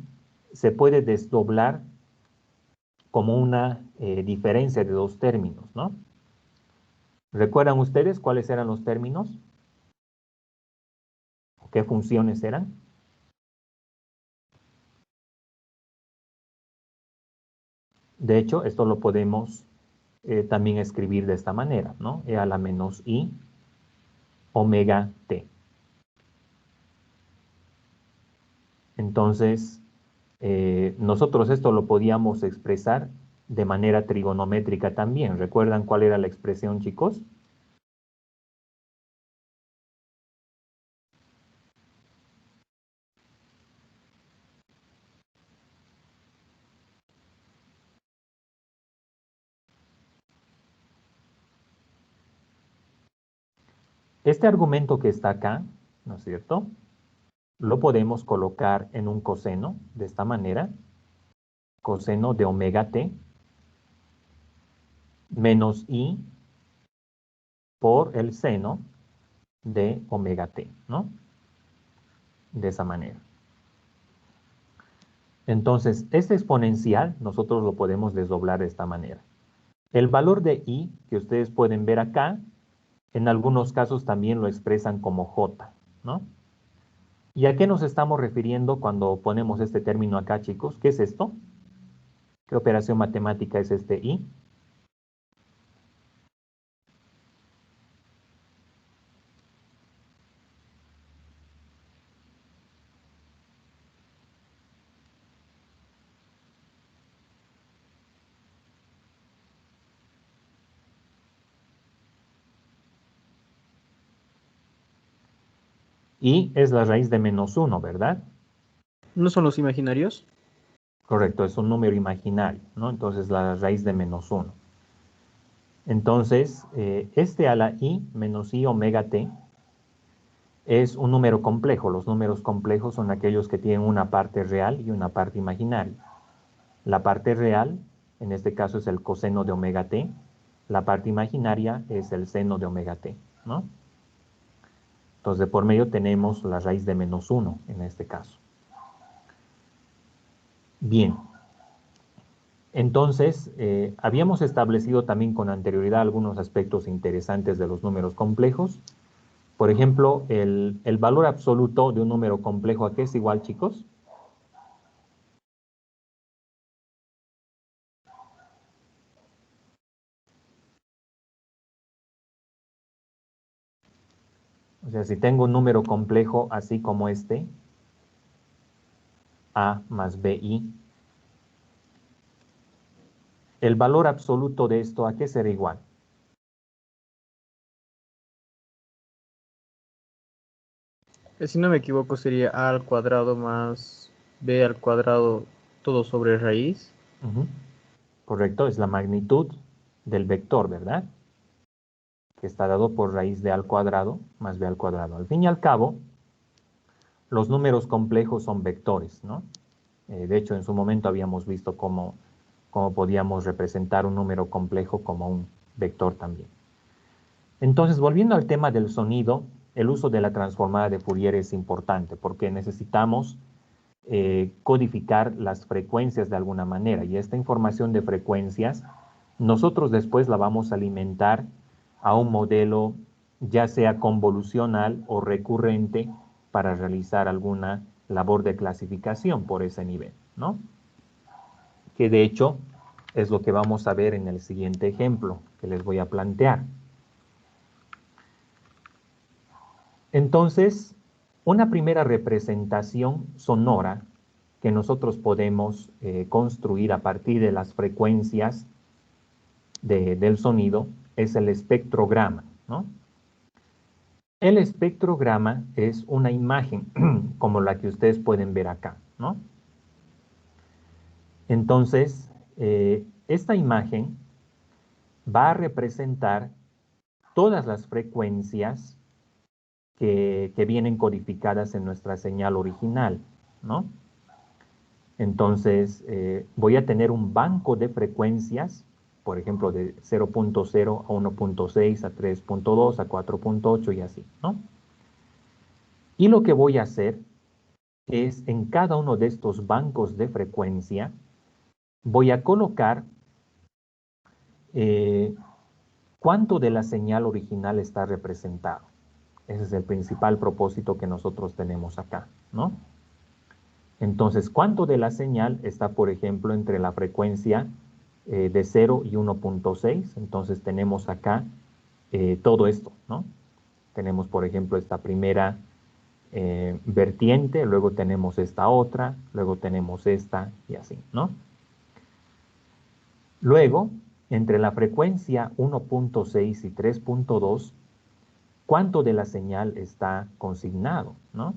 se puede desdoblar como una diferencia de dos términos, ¿no? ¿Recuerdan ustedes cuáles eran los términos? ¿O qué funciones eran? De hecho, esto lo podemos también escribir de esta manera, ¿no? E a la menos i omega t. Entonces, nosotros esto lo podíamos expresar de manera trigonométrica también. ¿Recuerdan cuál era la expresión, chicos? Este argumento que está acá, ¿no es cierto? Lo podemos colocar en un coseno de esta manera, coseno de omega t menos i por el seno de omega t, ¿no? De esa manera. Entonces, este exponencial nosotros lo podemos desdoblar de esta manera. El valor de i que ustedes pueden ver acá, en algunos casos también lo expresan como j, ¿no? ¿Y a qué nos estamos refiriendo cuando ponemos este término acá, chicos? ¿Qué es esto? ¿Qué operación matemática es este i? I es la raíz de menos 1, ¿verdad? ¿No son los imaginarios? Correcto, es un número imaginario, ¿no? Entonces la raíz de menos 1. Entonces, este a la i menos i omega t es un número complejo. Los números complejos son aquellos que tienen una parte real y una parte imaginaria. La parte real, en este caso, es el coseno de omega t. La parte imaginaria es el seno de omega t, ¿no? Entonces, de por medio tenemos la raíz de menos 1 en este caso. Bien. Entonces, habíamos establecido también con anterioridad algunos aspectos interesantes de los números complejos. Por ejemplo, el valor absoluto de un número complejo, ¿a qué es igual, chicos? O sea, si tengo un número complejo así como este, a más bi, el valor absoluto de esto, ¿a qué será igual? Si no me equivoco, sería a al cuadrado más b al cuadrado todo sobre raíz. Ujú. Correcto, es la magnitud del vector, ¿verdad? Que está dado por raíz de a al cuadrado más b al cuadrado. Al fin y al cabo, los números complejos son vectores, ¿no? De hecho, en su momento habíamos visto cómo podíamos representar un número complejo como un vector también. Entonces, volviendo al tema del sonido, el uso de la transformada de Fourier es importante porque necesitamos codificar las frecuencias de alguna manera y esta información de frecuencias nosotros después la vamos a alimentar a un modelo ya sea convolucional o recurrente para realizar alguna labor de clasificación por ese nivel, ¿no? Que de hecho es lo que vamos a ver en el siguiente ejemplo que les voy a plantear. Entonces, una primera representación sonora que nosotros podemos construir a partir de las frecuencias del sonido es el espectrograma, ¿no? El espectrograma es una imagen como la que ustedes pueden ver acá, ¿no? Entonces, esta imagen va a representar todas las frecuencias que vienen codificadas en nuestra señal original, ¿no? Entonces, voy a tener un banco de frecuencias, por ejemplo, de 0.0 a 1.6, a 3.2, a 4.8 y así, ¿no? Y lo que voy a hacer es, en cada uno de estos bancos de frecuencia, voy a colocar cuánto de la señal original está representado. Ese es el principal propósito que nosotros tenemos acá, ¿no? Entonces, ¿cuánto de la señal está, por ejemplo, entre la frecuencia de 0 y 1.6? Entonces, tenemos acá todo esto, ¿no? Tenemos, por ejemplo, esta primera vertiente, luego tenemos esta otra, luego tenemos esta y así, ¿no? Luego, entre la frecuencia 1.6 y 3.2, ¿cuánto de la señal está consignado, ¿no?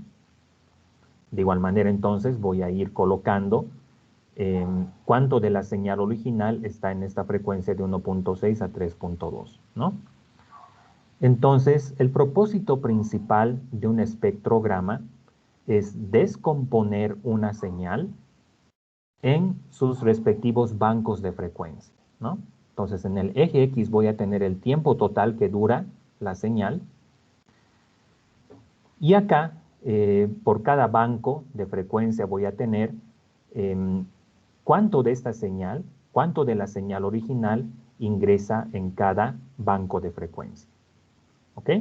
De igual manera, entonces, voy a ir colocando cuánto de la señal original está en esta frecuencia de 1.6 a 3.2, ¿no? Entonces, el propósito principal de un espectrograma es descomponer una señal en sus respectivos bancos de frecuencia, ¿no? Entonces, en el eje X voy a tener el tiempo total que dura la señal. Y acá, por cada banco de frecuencia voy a tener cuánto de esta señal, cuánto de la señal original ingresa en cada banco de frecuencia. ¿Ok?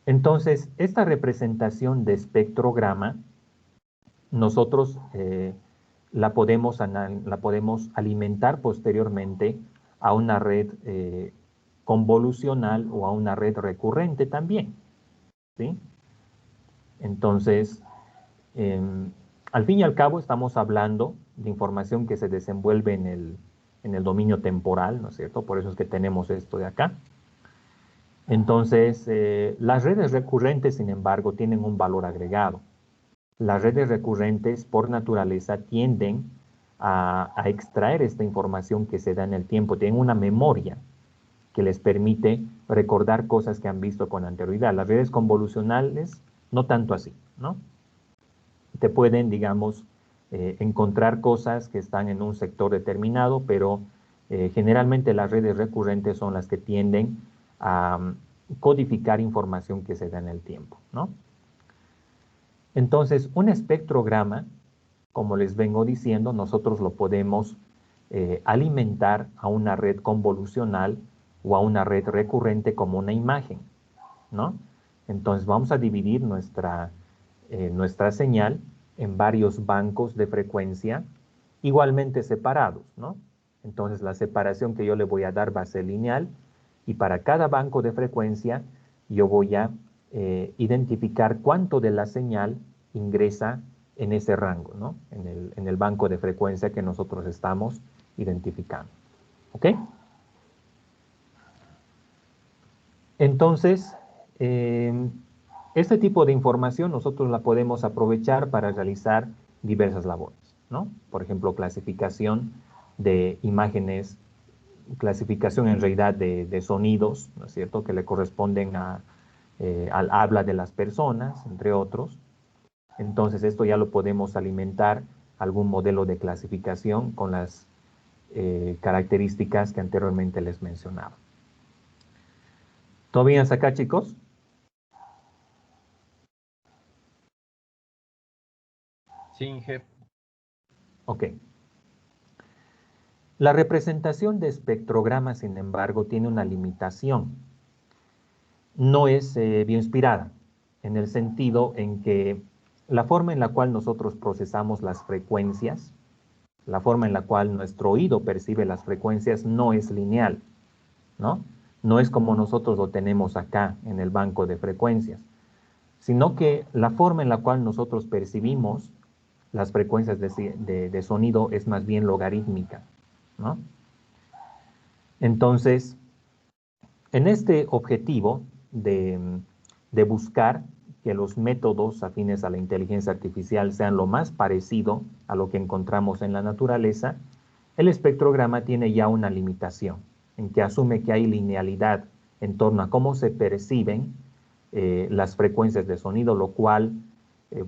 Entonces, esta representación de espectrograma, nosotros la podemos alimentar posteriormente a una red convolucional o a una red recurrente también, ¿sí? Entonces, al fin y al cabo estamos hablando de información que se desenvuelve en el dominio temporal, ¿no es cierto? Por eso es que tenemos esto de acá. Entonces, las redes recurrentes, sin embargo, tienen un valor agregado. Las redes recurrentes, por naturaleza, tienden a extraer esta información que se da en el tiempo. Tienen una memoria que les permite recordar cosas que han visto con anterioridad. Las redes convolucionales, no tanto así, ¿no? Te pueden, digamos, encontrar cosas que están en un sector determinado, pero generalmente las redes recurrentes son las que tienden a codificar información que se da en el tiempo, ¿no? Entonces, un espectrograma, como les vengo diciendo, nosotros lo podemos alimentar a una red convolucional o a una red recurrente como una imagen, ¿no? Entonces, vamos a dividir nuestra señal en varios bancos de frecuencia igualmente separados, ¿no? Entonces, la separación que yo le voy a dar va a ser lineal y para cada banco de frecuencia yo voy a identificar cuánto de la señal ingresa en ese rango, ¿no? En el banco de frecuencia que nosotros estamos identificando. ¿Ok? Entonces, este tipo de información nosotros la podemos aprovechar para realizar diversas labores, ¿no? Por ejemplo, clasificación de imágenes, clasificación en realidad de sonidos, ¿no es cierto?, que le corresponden al habla de las personas, entre otros. Entonces, esto ya lo podemos alimentar algún modelo de clasificación con las características que anteriormente les mencionaba. ¿Todo bien hasta acá, chicos? Sí, Inge. Ok. La representación de espectrogramas, sin embargo, tiene una limitación. No es bioinspirada, en el sentido en que la forma en la cual nosotros procesamos las frecuencias, la forma en la cual nuestro oído percibe las frecuencias no es lineal, ¿no? No es como nosotros lo tenemos acá en el banco de frecuencias, sino que la forma en la cual nosotros percibimos las frecuencias de sonido es más bien logarítmica, ¿no? Entonces, en este objetivo de buscar que los métodos afines a la inteligencia artificial sean lo más parecido a lo que encontramos en la naturaleza, el espectrograma tiene ya una limitación, en que asume que hay linealidad en torno a cómo se perciben las frecuencias de sonido, lo cual,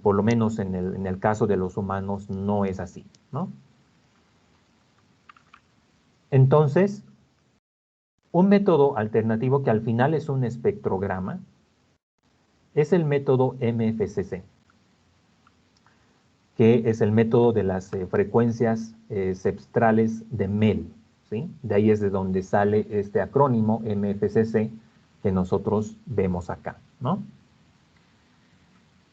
por lo menos en el caso de los humanos, no es así, ¿no? Entonces, un método alternativo que al final es un espectrograma es el método MFCC, que es el método de las frecuencias cepstrales de Mel, ¿sí? De ahí es de donde sale este acrónimo MFCC que nosotros vemos acá, ¿no?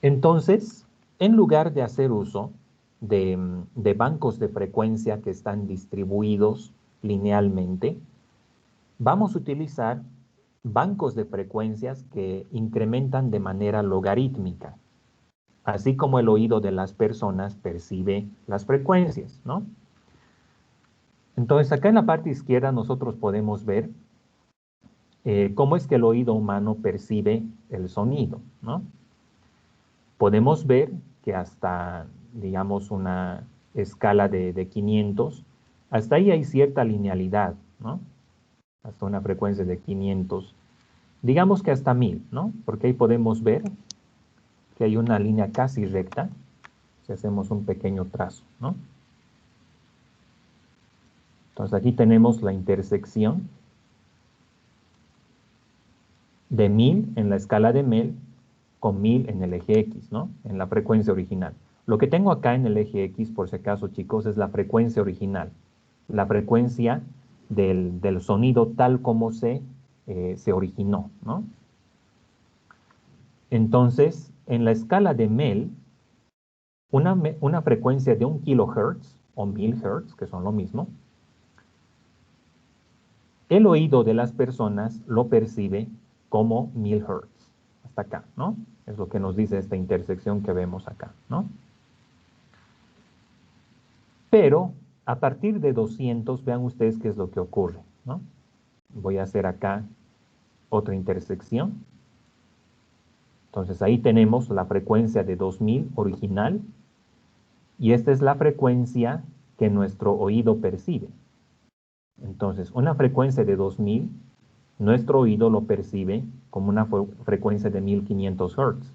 Entonces, en lugar de hacer uso de bancos de frecuencia que están distribuidos linealmente, vamos a utilizar bancos de frecuencias que incrementan de manera logarítmica, así como el oído de las personas percibe las frecuencias, ¿no? Entonces, acá en la parte izquierda nosotros podemos ver cómo es que el oído humano percibe el sonido, ¿no? Podemos ver que hasta, digamos, una escala de 500, hasta ahí hay cierta linealidad, ¿no? Hasta una frecuencia de 500, digamos que hasta 1000, ¿no? Porque ahí podemos ver que hay una línea casi recta, si hacemos un pequeño trazo, ¿no? Entonces aquí tenemos la intersección de 1000 en la escala de Mel con 1000 en el eje X, ¿no? En la frecuencia original. Lo que tengo acá en el eje X, por si acaso, chicos, es la frecuencia original. La frecuencia del sonido tal como se originó, ¿no? Entonces, en la escala de Mel, una frecuencia de 1 kilohertz o 1000 hertz, que son lo mismo, el oído de las personas lo percibe como 1000 hertz. Hasta acá, ¿no? Es lo que nos dice esta intersección que vemos acá, ¿no? Pero a partir de 200, vean ustedes qué es lo que ocurre, ¿no? Voy a hacer acá otra intersección. Entonces ahí tenemos la frecuencia de 2000 original y esta es la frecuencia que nuestro oído percibe. Entonces, una frecuencia de 2000, nuestro oído lo percibe como una frecuencia de 1500 Hz.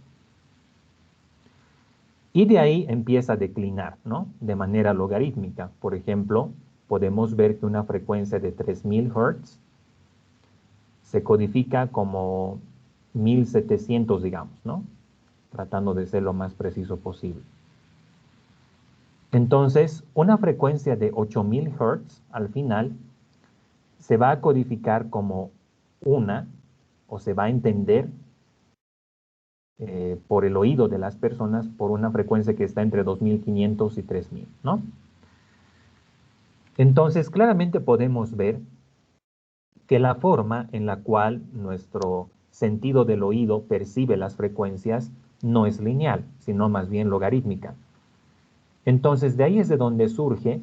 Y de ahí empieza a declinar, ¿no? De manera logarítmica. Por ejemplo, podemos ver que una frecuencia de 3000 Hz se codifica como 1700, digamos, ¿no? Tratando de ser lo más preciso posible. Entonces, una frecuencia de 8000 Hz al final se va a codificar como o se va a entender por el oído de las personas por una frecuencia que está entre 2500 y 3000, ¿no? Entonces, claramente podemos ver que la forma en la cual nuestro sentido del oído percibe las frecuencias no es lineal, sino más bien logarítmica. Entonces, de ahí es de donde surge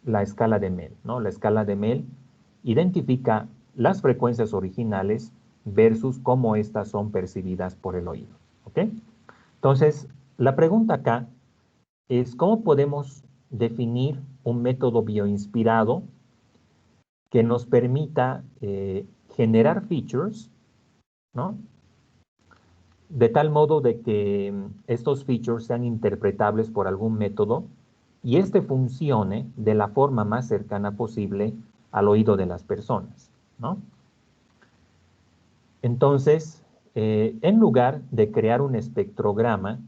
la escala de Mel, ¿no? La escala de Mel identifica las frecuencias originales versus cómo estas son percibidas por el oído, ¿ok? Entonces, la pregunta acá es cómo podemos definir un método bioinspirado que nos permita generar features, ¿no? De tal modo de que estos features sean interpretables por algún método y este funcione de la forma más cercana posible al oído de las personas, ¿no? Entonces, en lugar de crear un espectrograma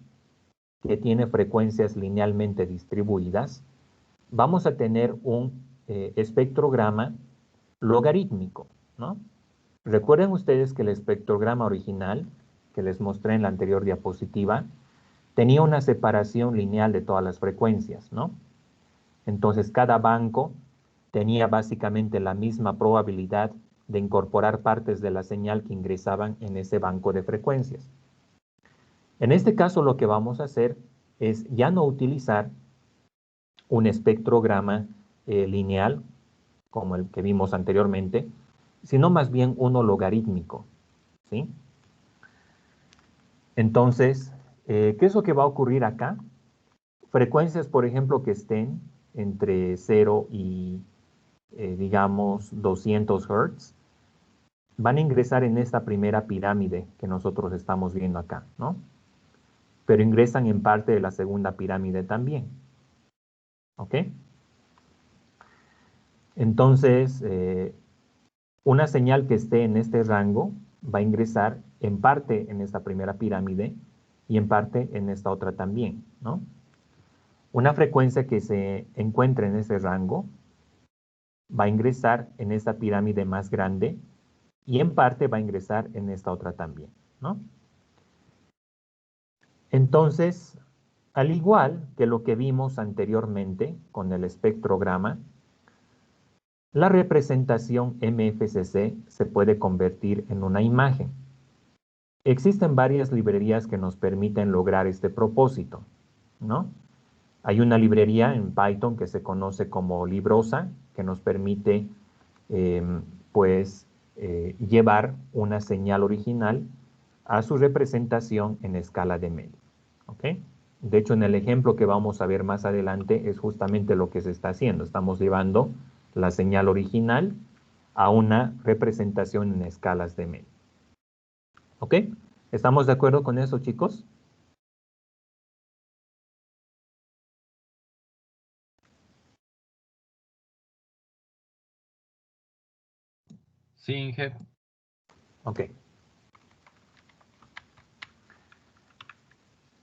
que tiene frecuencias linealmente distribuidas, vamos a tener un espectrograma logarítmico, ¿no? Recuerden ustedes que el espectrograma original, que les mostré en la anterior diapositiva, tenía una separación lineal de todas las frecuencias, ¿no? Entonces, cada banco tenía básicamente la misma probabilidad de incorporar partes de la señal que ingresaban en ese banco de frecuencias. En este caso, lo que vamos a hacer es ya no utilizar un espectrograma lineal, como el que vimos anteriormente, sino más bien uno logarítmico, ¿sí? Entonces, ¿qué es lo que va a ocurrir acá? Frecuencias, por ejemplo, que estén entre 0 y, digamos, 200 Hz, van a ingresar en esta primera pirámide que nosotros estamos viendo acá, ¿no? Pero ingresan en parte de la segunda pirámide también. ¿Ok? Entonces, una señal que esté en este rango va a ingresar en parte en esta primera pirámide y en parte en esta otra también, ¿no? Una frecuencia que se encuentre en ese rango va a ingresar en esta pirámide más grande y en parte va a ingresar en esta otra también, ¿no? Entonces, al igual que lo que vimos anteriormente con el espectrograma, la representación MFCC se puede convertir en una imagen. Existen varias librerías que nos permiten lograr este propósito, ¿no? Hay una librería en Python que se conoce como Librosa, que nos permite, pues, llevar una señal original a su representación en escala de medio, ¿ok? De hecho, en el ejemplo que vamos a ver más adelante es justamente lo que se está haciendo. Estamos llevando la señal original a una representación en escalas de medio. ¿Ok? ¿Estamos de acuerdo con eso, chicos? Sí, Inge. Ok.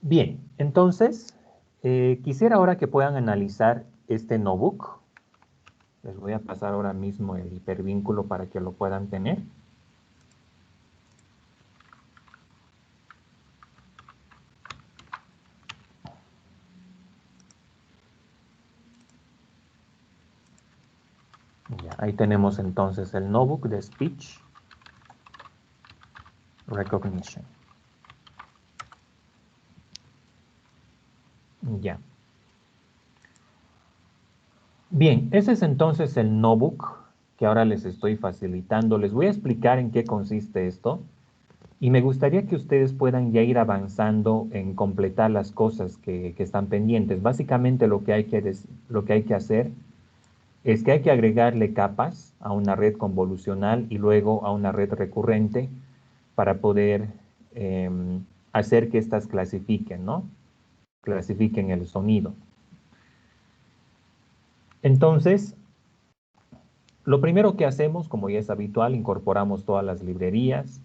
Bien, entonces, quisiera ahora que puedan analizar este notebook. Les voy a pasar ahora mismo el hipervínculo para que lo puedan tener. Ya, ahí tenemos entonces el notebook de Speech Recognition. Ya. Bien, ese es entonces el notebook que ahora les estoy facilitando. Les voy a explicar en qué consiste esto y me gustaría que ustedes puedan ya ir avanzando en completar las cosas que están pendientes. Básicamente lo que hay que hacer es que hay que agregarle capas a una red convolucional y luego a una red recurrente para poder hacer que éstas clasifiquen, ¿no? Clasifiquen el sonido. Entonces, lo primero que hacemos, como ya es habitual, incorporamos todas las librerías.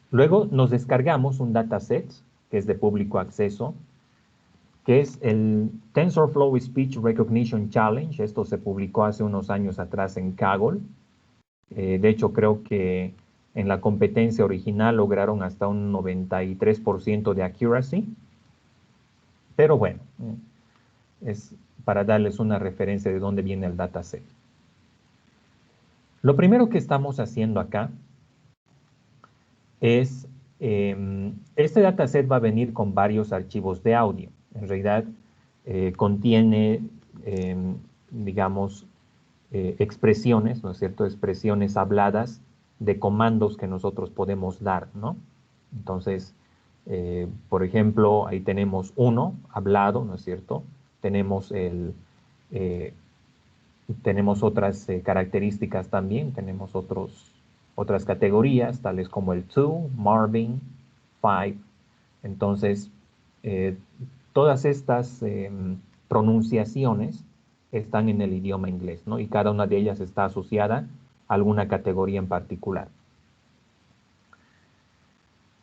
Luego nos descargamos un dataset que es de público acceso, que es el TensorFlow Speech Recognition Challenge. Esto se publicó hace unos años atrás en Kaggle. De hecho, creo que en la competencia original lograron hasta un 93% de accuracy. Pero bueno, es para darles una referencia de dónde viene el dataset. Lo primero que estamos haciendo acá es, este dataset va a venir con varios archivos de audio. En realidad contiene, digamos, expresiones, ¿no es cierto? Expresiones habladas de comandos que nosotros podemos dar, ¿no? Entonces, por ejemplo, ahí tenemos uno hablado, ¿no es cierto? Tenemos tenemos otras características también, tenemos otras categorías, tales como el to, Marvin, five. Entonces, eh, todas estas pronunciaciones están en el idioma inglés, ¿no? Y cada una de ellas está asociada a alguna categoría en particular.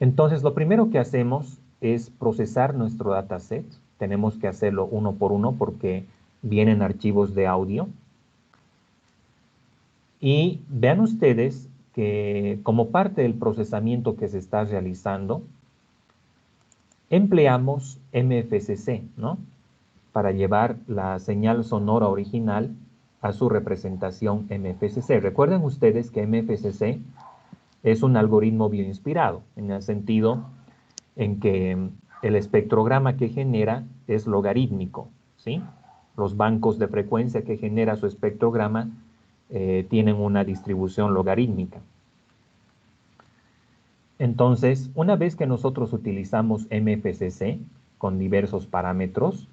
Entonces, lo primero que hacemos es procesar nuestro dataset. Tenemos que hacerlo uno por uno porque vienen archivos de audio. Y vean ustedes que como parte del procesamiento que se está realizando, empleamos MFCC, ¿no? Para llevar la señal sonora original a su representación MFCC. Recuerden ustedes que MFCC es un algoritmo bioinspirado, en el sentido en que el espectrograma que genera es logarítmico, ¿sí? Los bancos de frecuencia que genera su espectrograma tienen una distribución logarítmica. Entonces, una vez que nosotros utilizamos MFCC con diversos parámetros,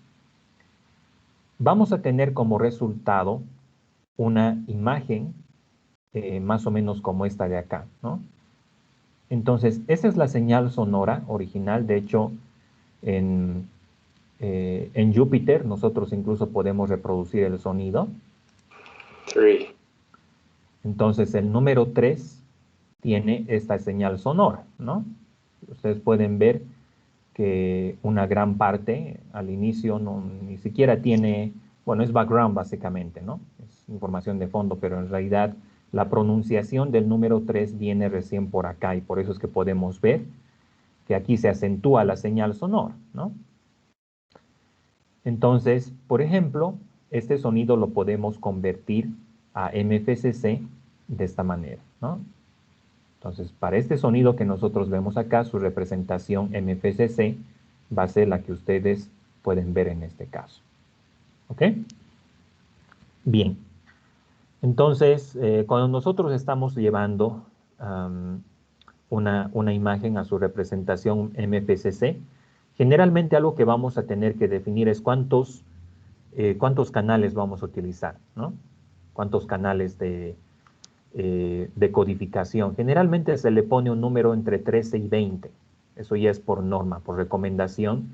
vamos a tener como resultado una imagen más o menos como esta de acá, ¿no? Entonces, esa es la señal sonora original. De hecho, en Júpiter nosotros incluso podemos reproducir el sonido. 3. Entonces, el número 3 tiene esta señal sonora, ¿no? Ustedes pueden ver que una gran parte al inicio ni siquiera tiene, bueno, es background básicamente, ¿no? Es información de fondo, pero en realidad la pronunciación del número 3 viene recién por acá y por eso es que podemos ver que aquí se acentúa la señal sonora, ¿no? Entonces, por ejemplo, este sonido lo podemos convertir a MFCC de esta manera, ¿no? Entonces, para este sonido que nosotros vemos acá, su representación MFCC va a ser la que ustedes pueden ver en este caso. ¿Ok? Bien. Entonces, cuando nosotros estamos llevando una imagen a su representación MFCC, generalmente algo que vamos a tener que definir es cuántos canales vamos a utilizar, ¿no? Cuántos canales de codificación. Generalmente se le pone un número entre 13 y 20. Eso ya es por norma, por recomendación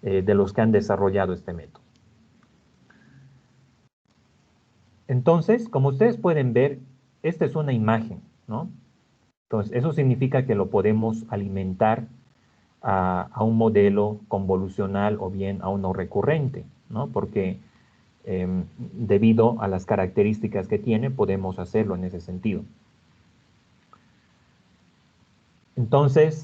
de los que han desarrollado este método. Entonces, como ustedes pueden ver, esta es una imagen, ¿no? Entonces, eso significa que lo podemos alimentar a un modelo convolucional o bien a uno recurrente, ¿no? Porque debido a las características que tiene, podemos hacerlo en ese sentido. Entonces,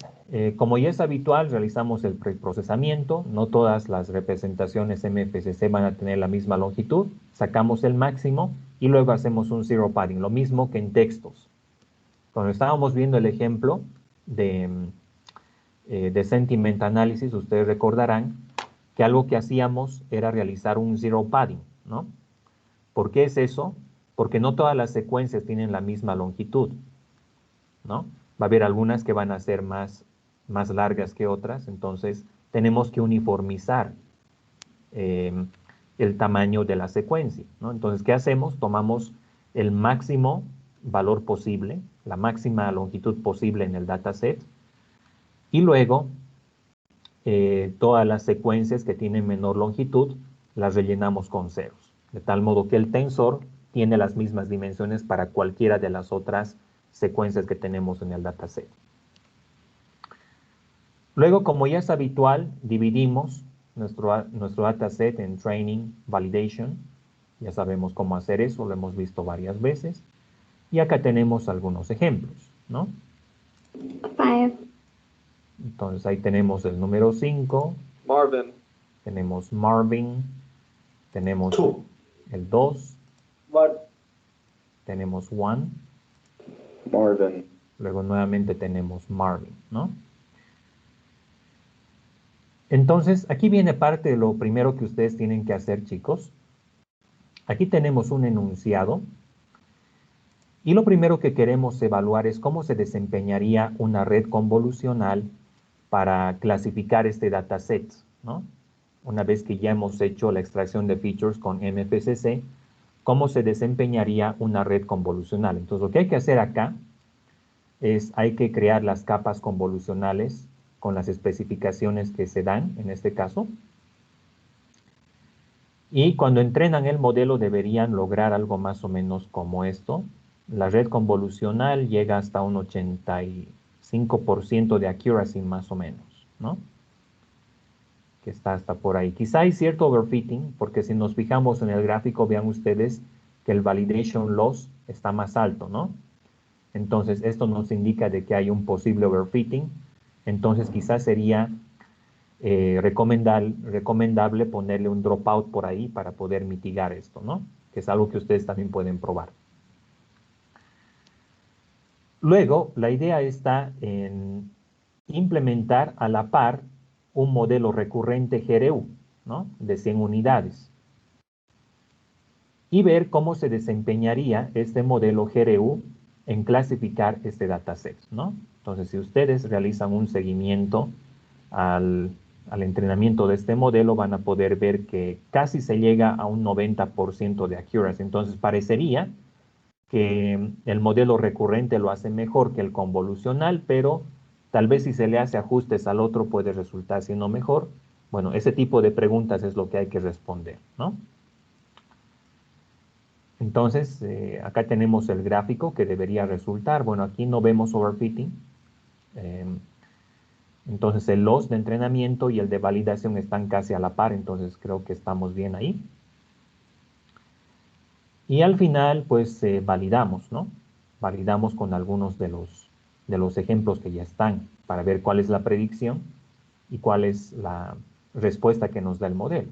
como ya es habitual, realizamos el preprocesamiento. No todas las representaciones MFCC van a tener la misma longitud. Sacamos el máximo y luego hacemos un zero padding, lo mismo que en textos. Cuando estábamos viendo el ejemplo de sentiment analysis, ustedes recordarán que algo que hacíamos era realizar un zero padding, ¿no? ¿Por qué es eso? Porque no todas las secuencias tienen la misma longitud, ¿no? Va a haber algunas que van a ser más largas que otras, entonces tenemos que uniformizar el tamaño de la secuencia, ¿no? Entonces, ¿qué hacemos? Tomamos el máximo valor posible, la máxima longitud posible en el dataset, y luego todas las secuencias que tienen menor longitud las rellenamos con ceros, de tal modo que el tensor tiene las mismas dimensiones para cualquiera de las otras secuencias que tenemos en el dataset. Luego, como ya es habitual, dividimos nuestro dataset en training, validation. Ya sabemos cómo hacer eso, lo hemos visto varias veces. Y acá tenemos algunos ejemplos, ¿no? 5. Entonces ahí tenemos el número 5. Marvin. Tenemos Marvin. Tenemos 2. el 2. What? Tenemos 1. Marvin. Luego nuevamente tenemos Marvin, ¿no? Entonces, aquí viene parte de lo primero que ustedes tienen que hacer, chicos. Aquí tenemos un enunciado. Y lo primero que queremos evaluar es cómo se desempeñaría una red convolucional para clasificar este dataset, ¿no? Una vez que ya hemos hecho la extracción de features con MFCC, cómo se desempeñaría una red convolucional. Entonces, lo que hay que hacer acá es, hay que crear las capas convolucionales con las especificaciones que se dan, en este caso. Y cuando entrenan el modelo deberían lograr algo más o menos como esto. La red convolucional llega hasta un 85% de accuracy más o menos, ¿no? Que está hasta por ahí. Quizá hay cierto overfitting, porque si nos fijamos en el gráfico, vean ustedes que el validation loss está más alto, ¿no? Entonces, esto nos indica de que hay un posible overfitting. Entonces, quizás sería recomendable ponerle un dropout por ahí para poder mitigar esto, ¿no? Que es algo que ustedes también pueden probar. Luego, la idea está en implementar a la par un modelo recurrente GRU, ¿no? De 100 unidades. Y ver cómo se desempeñaría este modelo GRU en clasificar este dataset, ¿no? Entonces, si ustedes realizan un seguimiento al entrenamiento de este modelo, van a poder ver que casi se llega a un 90% de accuracy. Entonces, parecería que el modelo recurrente lo hace mejor que el convolucional, pero tal vez si se le hace ajustes al otro puede resultar siendo mejor. Bueno, ese tipo de preguntas es lo que hay que responder, ¿no? Entonces, acá tenemos el gráfico que debería resultar. Bueno, aquí no vemos overfitting. Entonces, el loss de entrenamiento y el de validación están casi a la par, entonces creo que estamos bien ahí. Y al final, pues, validamos, ¿no? Validamos con algunos de los ejemplos que ya están para ver cuál es la predicción y cuál es la respuesta que nos da el modelo.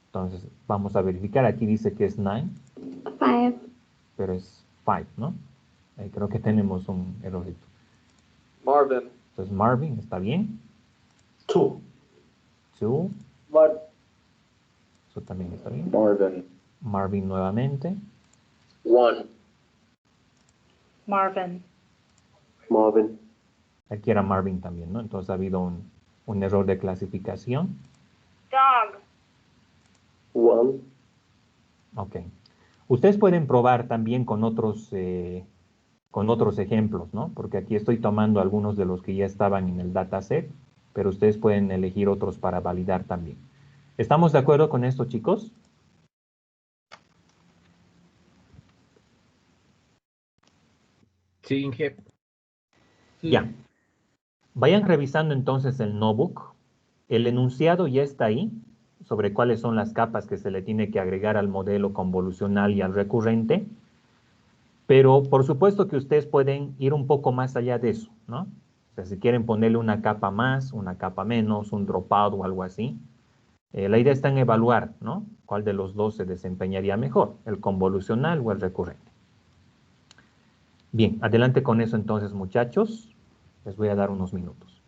Entonces, vamos a verificar. Aquí dice que es 9. 5. Pero es 5, ¿no? Ahí creo que tenemos un errorcito. Marvin. Entonces, Marvin, ¿está bien? 2. 2, Mar eso también está bien. Marvin. Marvin nuevamente. 1. Marvin. Marvin. Aquí era Marvin también, ¿no? Entonces ha habido un error de clasificación. Dog. 1. Ok. Ustedes pueden probar también con otros ejemplos, ¿no? Porque aquí estoy tomando algunos de los que ya estaban en el dataset, pero ustedes pueden elegir otros para validar también. ¿Estamos de acuerdo con esto, chicos? Sí, Inge. Sí. Ya. Vayan revisando entonces el notebook. El enunciado ya está ahí sobre cuáles son las capas que se le tiene que agregar al modelo convolucional y al recurrente. Pero por supuesto que ustedes pueden ir un poco más allá de eso, ¿no? O sea, si quieren ponerle una capa más, una capa menos, un dropout o algo así. La idea está en evaluar, ¿no? ¿Cuál de los dos se desempeñaría mejor, el convolucional o el recurrente? Bien, adelante con eso entonces, muchachos. Les voy a dar unos minutos.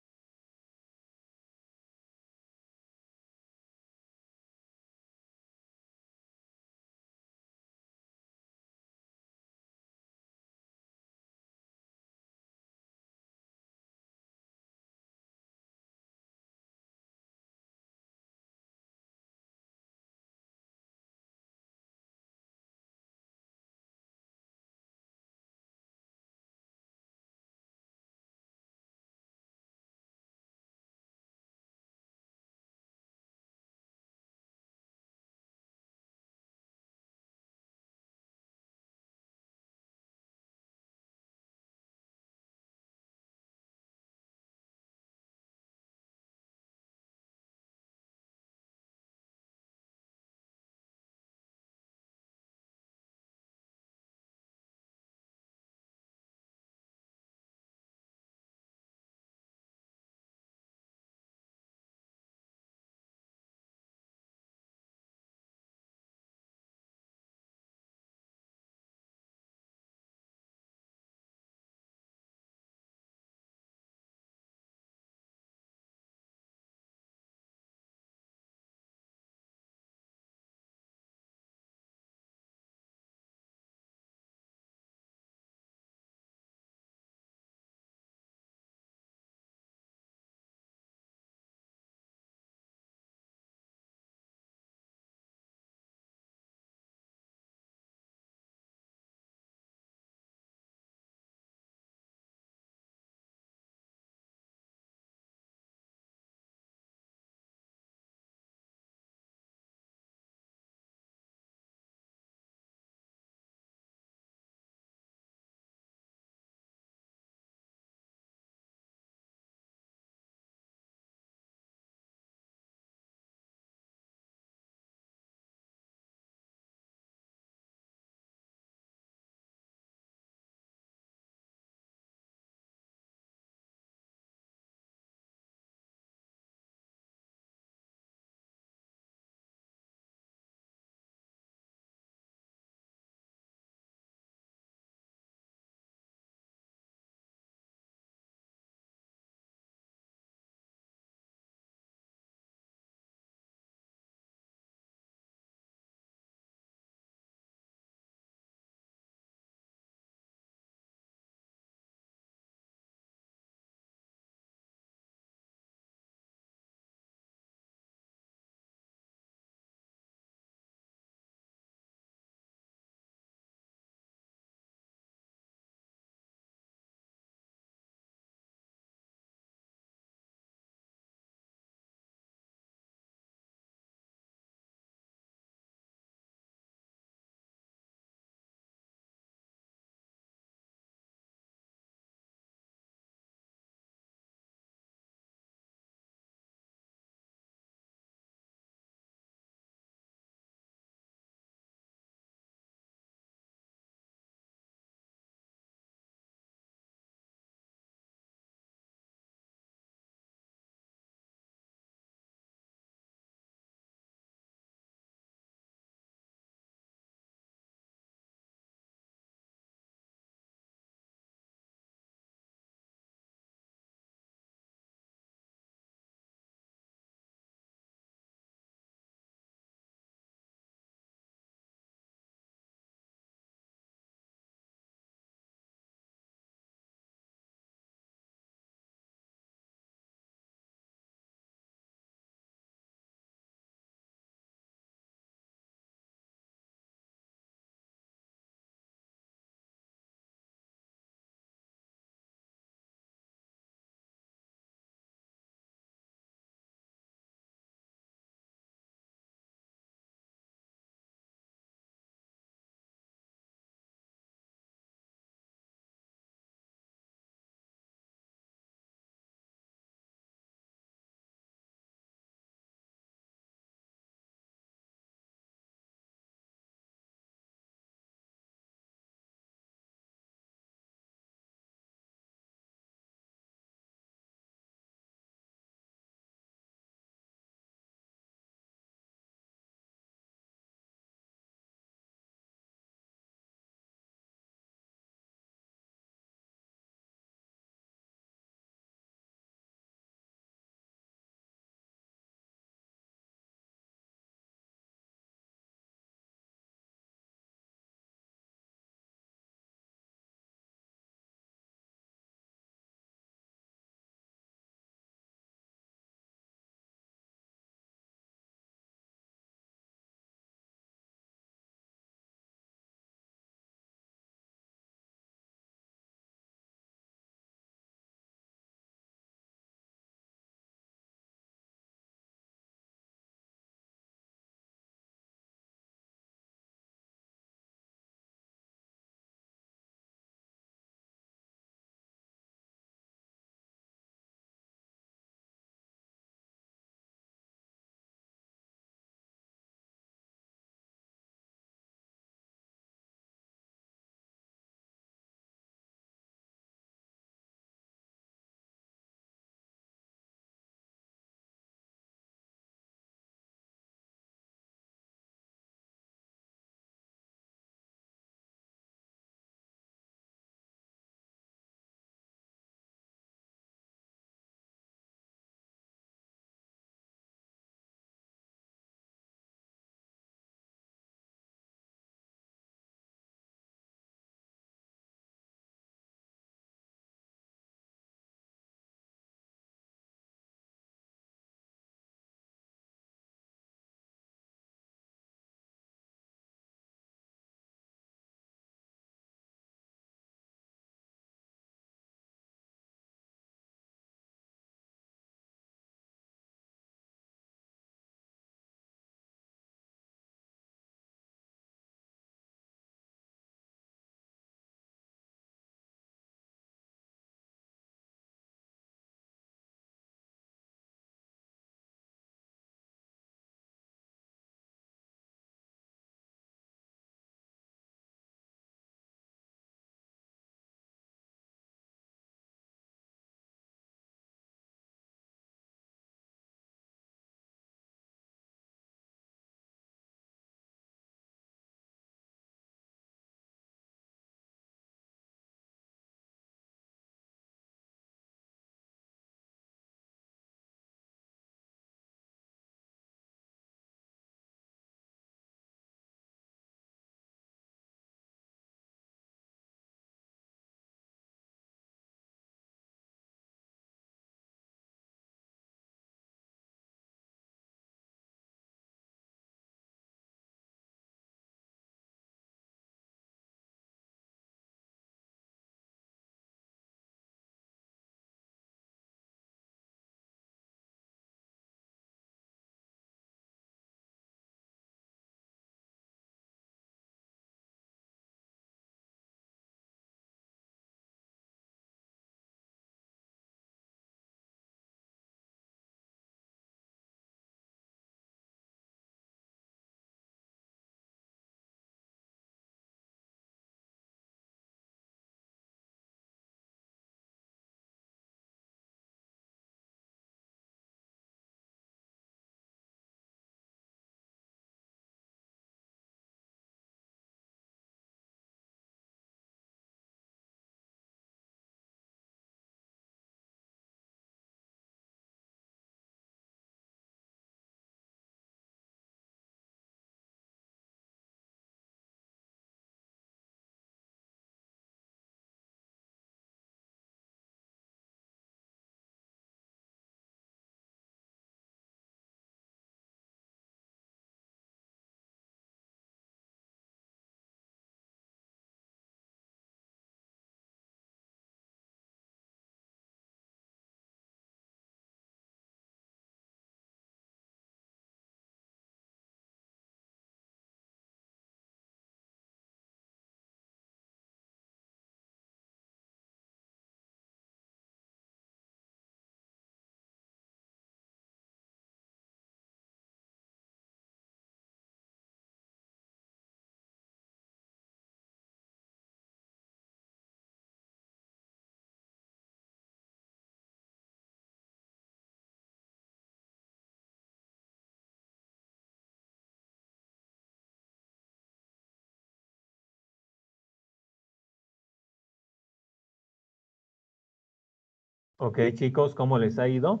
Ok, chicos, ¿cómo les ha ido?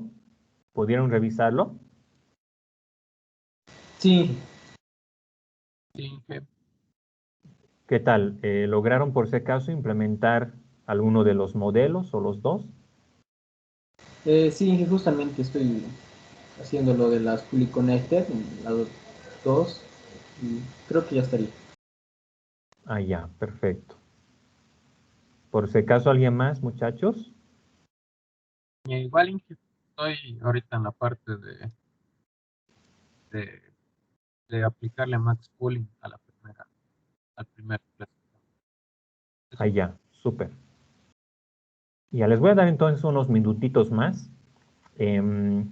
¿Pudieron revisarlo? Sí, Sí, ¿Qué tal? ¿Lograron por si acaso implementar alguno de los modelos o los dos? sí, justamente estoy haciendo lo de las Fully Connected, en las dos, y creo que ya estaría. Ah, ya, perfecto. Por si acaso alguien más, muchachos. igual estoy ahorita en la parte de, de aplicarle max pooling a al primer clasificador. Ah, ya, súper. Ya les voy a dar entonces unos minutitos más. Em,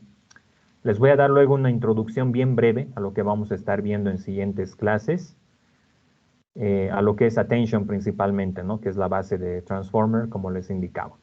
Les voy a dar luego una introducción bien breve a lo que vamos a estar viendo en siguientes clases, a lo que es attention principalmente, ¿no? Que es la base de Transformer, como les indicaba.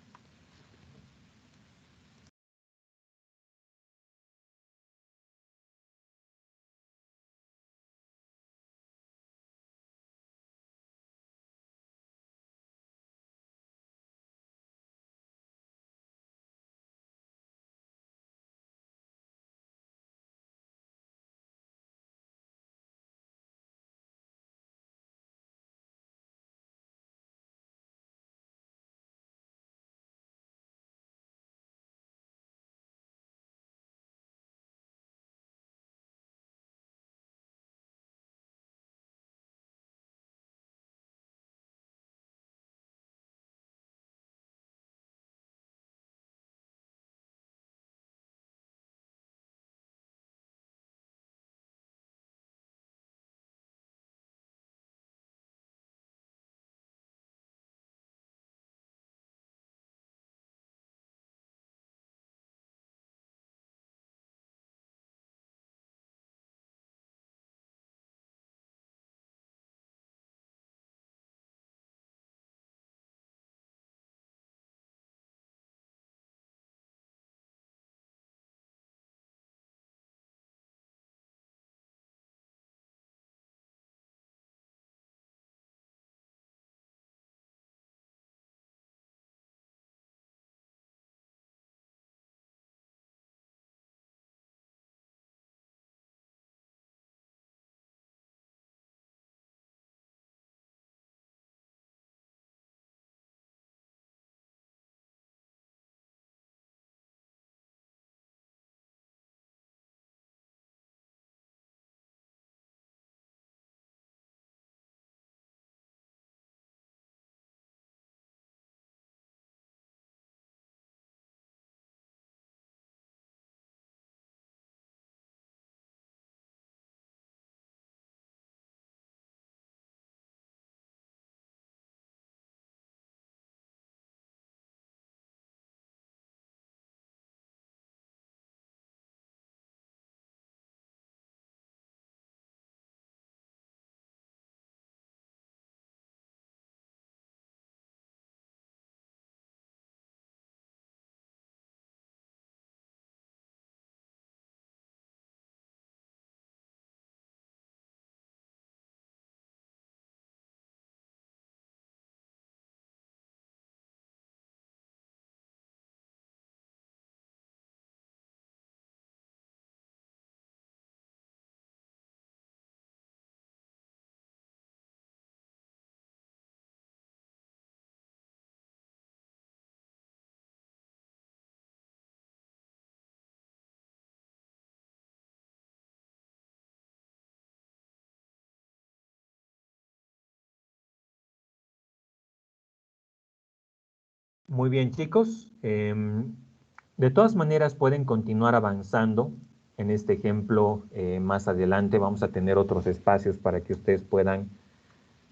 Muy bien, chicos. De todas maneras, pueden continuar avanzando. En este ejemplo, más adelante vamos a tener otros espacios para que ustedes puedan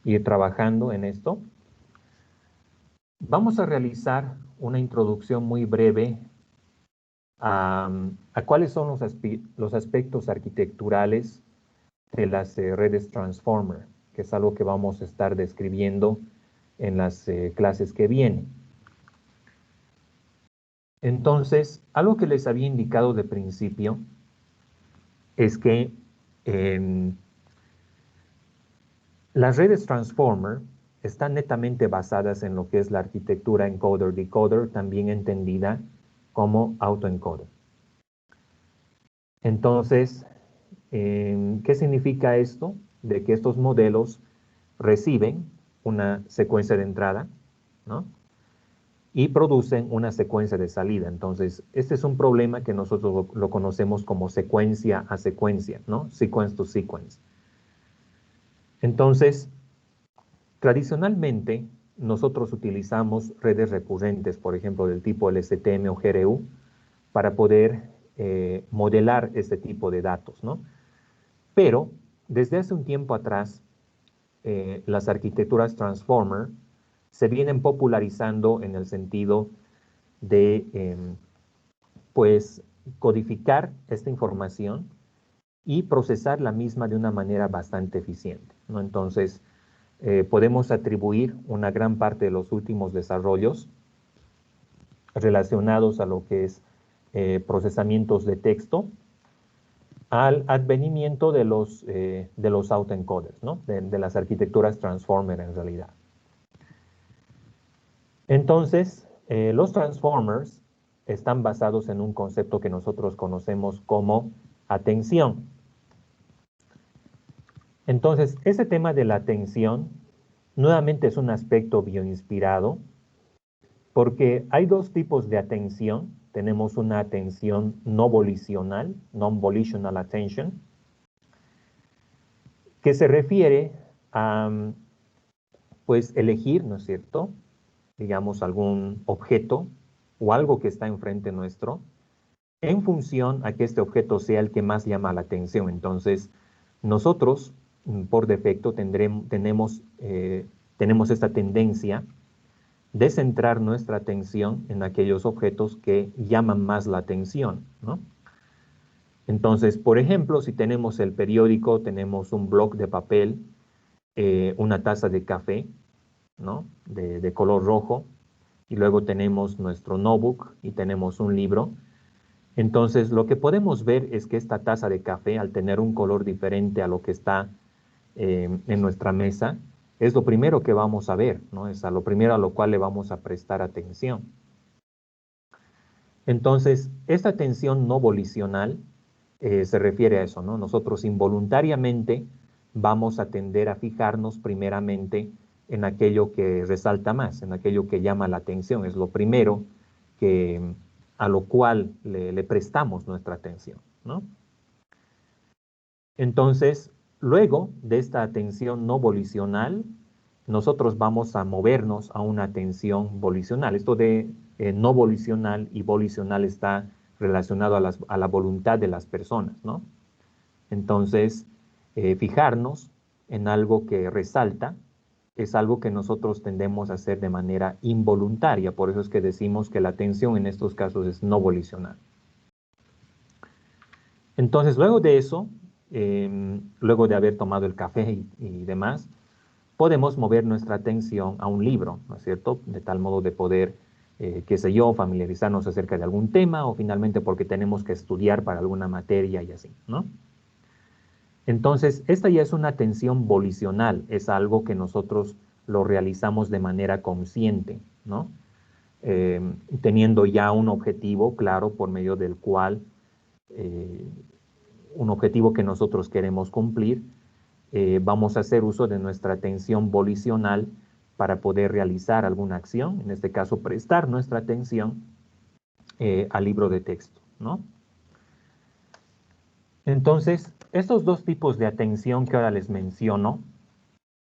ir trabajando en esto. Vamos a realizar una introducción muy breve a cuáles son los aspectos arquitecturales de las redes Transformer, que es algo que vamos a estar describiendo en las clases que vienen. Entonces, algo que les había indicado de principio es que las redes Transformer están netamente basadas en lo que es la arquitectura encoder-decoder, también entendida como autoencoder. Entonces, ¿qué significa esto? De que estos modelos reciben una secuencia de entrada, ¿no? Y producen una secuencia de salida. Entonces, este es un problema que nosotros lo conocemos como secuencia a secuencia, ¿no? Sequence to sequence. Entonces, tradicionalmente, nosotros utilizamos redes recurrentes, por ejemplo, del tipo LSTM o GRU, para poder modelar este tipo de datos, ¿no? Pero, desde hace un tiempo atrás, las arquitecturas Transformer se vienen popularizando en el sentido de, pues, codificar esta información y procesar la misma de una manera bastante eficiente, ¿no? Entonces, podemos atribuir una gran parte de los últimos desarrollos relacionados a lo que es procesamientos de texto al advenimiento de los autoencoders, ¿no? De las arquitecturas Transformer en realidad. Entonces, los Transformers están basados en un concepto que nosotros conocemos como atención. Entonces, ese tema de la atención nuevamente es un aspecto bioinspirado porque hay dos tipos de atención. Tenemos una atención no volicional, non-volitional attention, que se refiere a, pues, elegir, ¿no es cierto?, digamos, algún objeto o algo que está enfrente nuestro, en función a que este objeto sea el que más llama la atención. Entonces, nosotros, por defecto, tenemos esta tendencia de centrar nuestra atención en aquellos objetos que llaman más la atención, ¿no? Entonces, por ejemplo, si tenemos el periódico, tenemos un bloc de papel, una taza de café, ¿no?, de color rojo, y luego tenemos nuestro notebook y tenemos un libro. Entonces, lo que podemos ver es que esta taza de café, al tener un color diferente a lo que está en nuestra mesa, es lo primero que vamos a ver, ¿no? Es a lo primero a lo cual le vamos a prestar atención. Entonces, esta atención no volicional se refiere a eso, ¿no? Nosotros involuntariamente vamos a tender a fijarnos primeramente en aquello que resalta más, en aquello que llama la atención. Es lo primero a lo cual le prestamos nuestra atención, ¿no? Entonces, luego de esta atención no volicional, nosotros vamos a movernos a una atención volicional. Esto de no volicional y volicional está relacionado a la voluntad de las personas, ¿no? Entonces, fijarnos en algo que resalta es algo que nosotros tendemos a hacer de manera involuntaria. Por eso es que decimos que la atención en estos casos es no volicional. Entonces, luego de eso, luego de haber tomado el café y demás, podemos mover nuestra atención a un libro, ¿no es cierto? De tal modo de poder, qué sé yo, familiarizarnos acerca de algún tema o finalmente porque tenemos que estudiar para alguna materia y así, ¿no? Entonces, esta ya es una atención volicional, es algo que nosotros lo realizamos de manera consciente, ¿no? Teniendo ya un objetivo claro por medio del cual, un objetivo que nosotros queremos cumplir, vamos a hacer uso de nuestra atención volicional para poder realizar alguna acción, en este caso prestar nuestra atención al libro de texto, ¿no? Entonces, estos dos tipos de atención que ahora les menciono,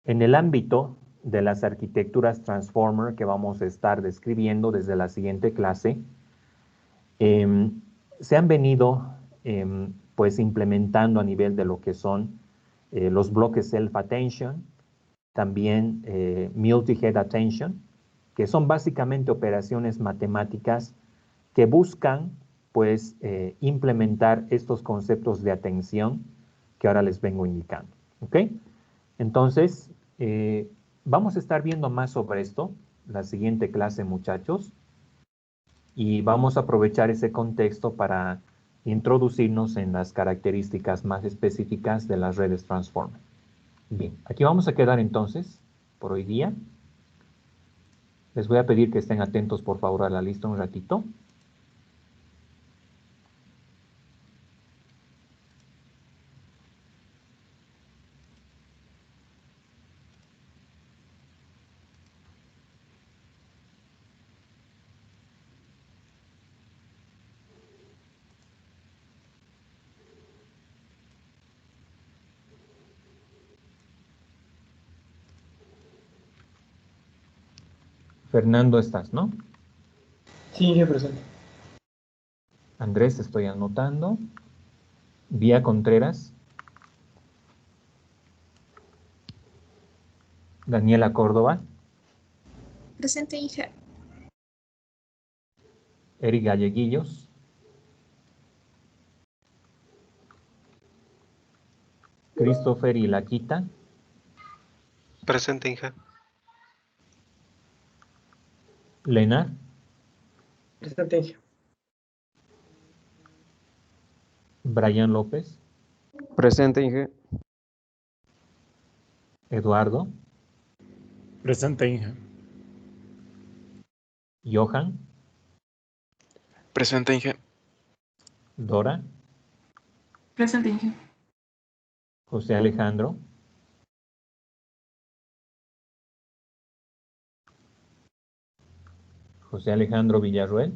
en el ámbito de las arquitecturas Transformer que vamos a estar describiendo desde la siguiente clase, se han venido pues implementando a nivel de lo que son los bloques Self-Attention, también Multi-Head Attention, que son básicamente operaciones matemáticas que buscan pues implementar estos conceptos de atención que ahora les vengo indicando, ¿ok? Entonces, vamos a estar viendo más sobre esto la siguiente clase, muchachos, y vamos a aprovechar ese contexto para introducirnos en las características más específicas de las redes Transformer. Bien, aquí vamos a quedar entonces por hoy día. Les voy a pedir que estén atentos, por favor, a la lista un ratito. Fernando, estás, ¿no? Sí, Inge, presente. Andrés, estoy anotando. Vía Contreras. Daniela Córdoba. Presente, Inge. Eric Galleguillos. Christopher Ilaquita. Presente, Inge. Lenar. Presente, Inge. Brian López. Presente, Inge. Eduardo. Presente, Inge. Johan. Presente, Inge. Dora. Presente, Inge. José Alejandro. José Alejandro Villarruel.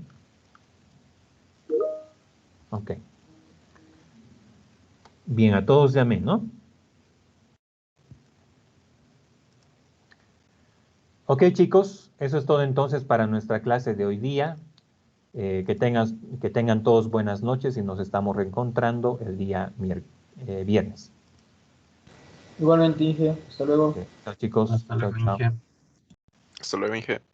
Ok. Bien, a todos llamé, ¿no? Ok, chicos, eso es todo entonces para nuestra clase de hoy día. Que tengan todos buenas noches y nos estamos reencontrando el día viernes. Igualmente, Inge. Hasta luego. Ok, chao, chicos. Hasta Chao, luego, chao. Inge. Hasta luego, Inge.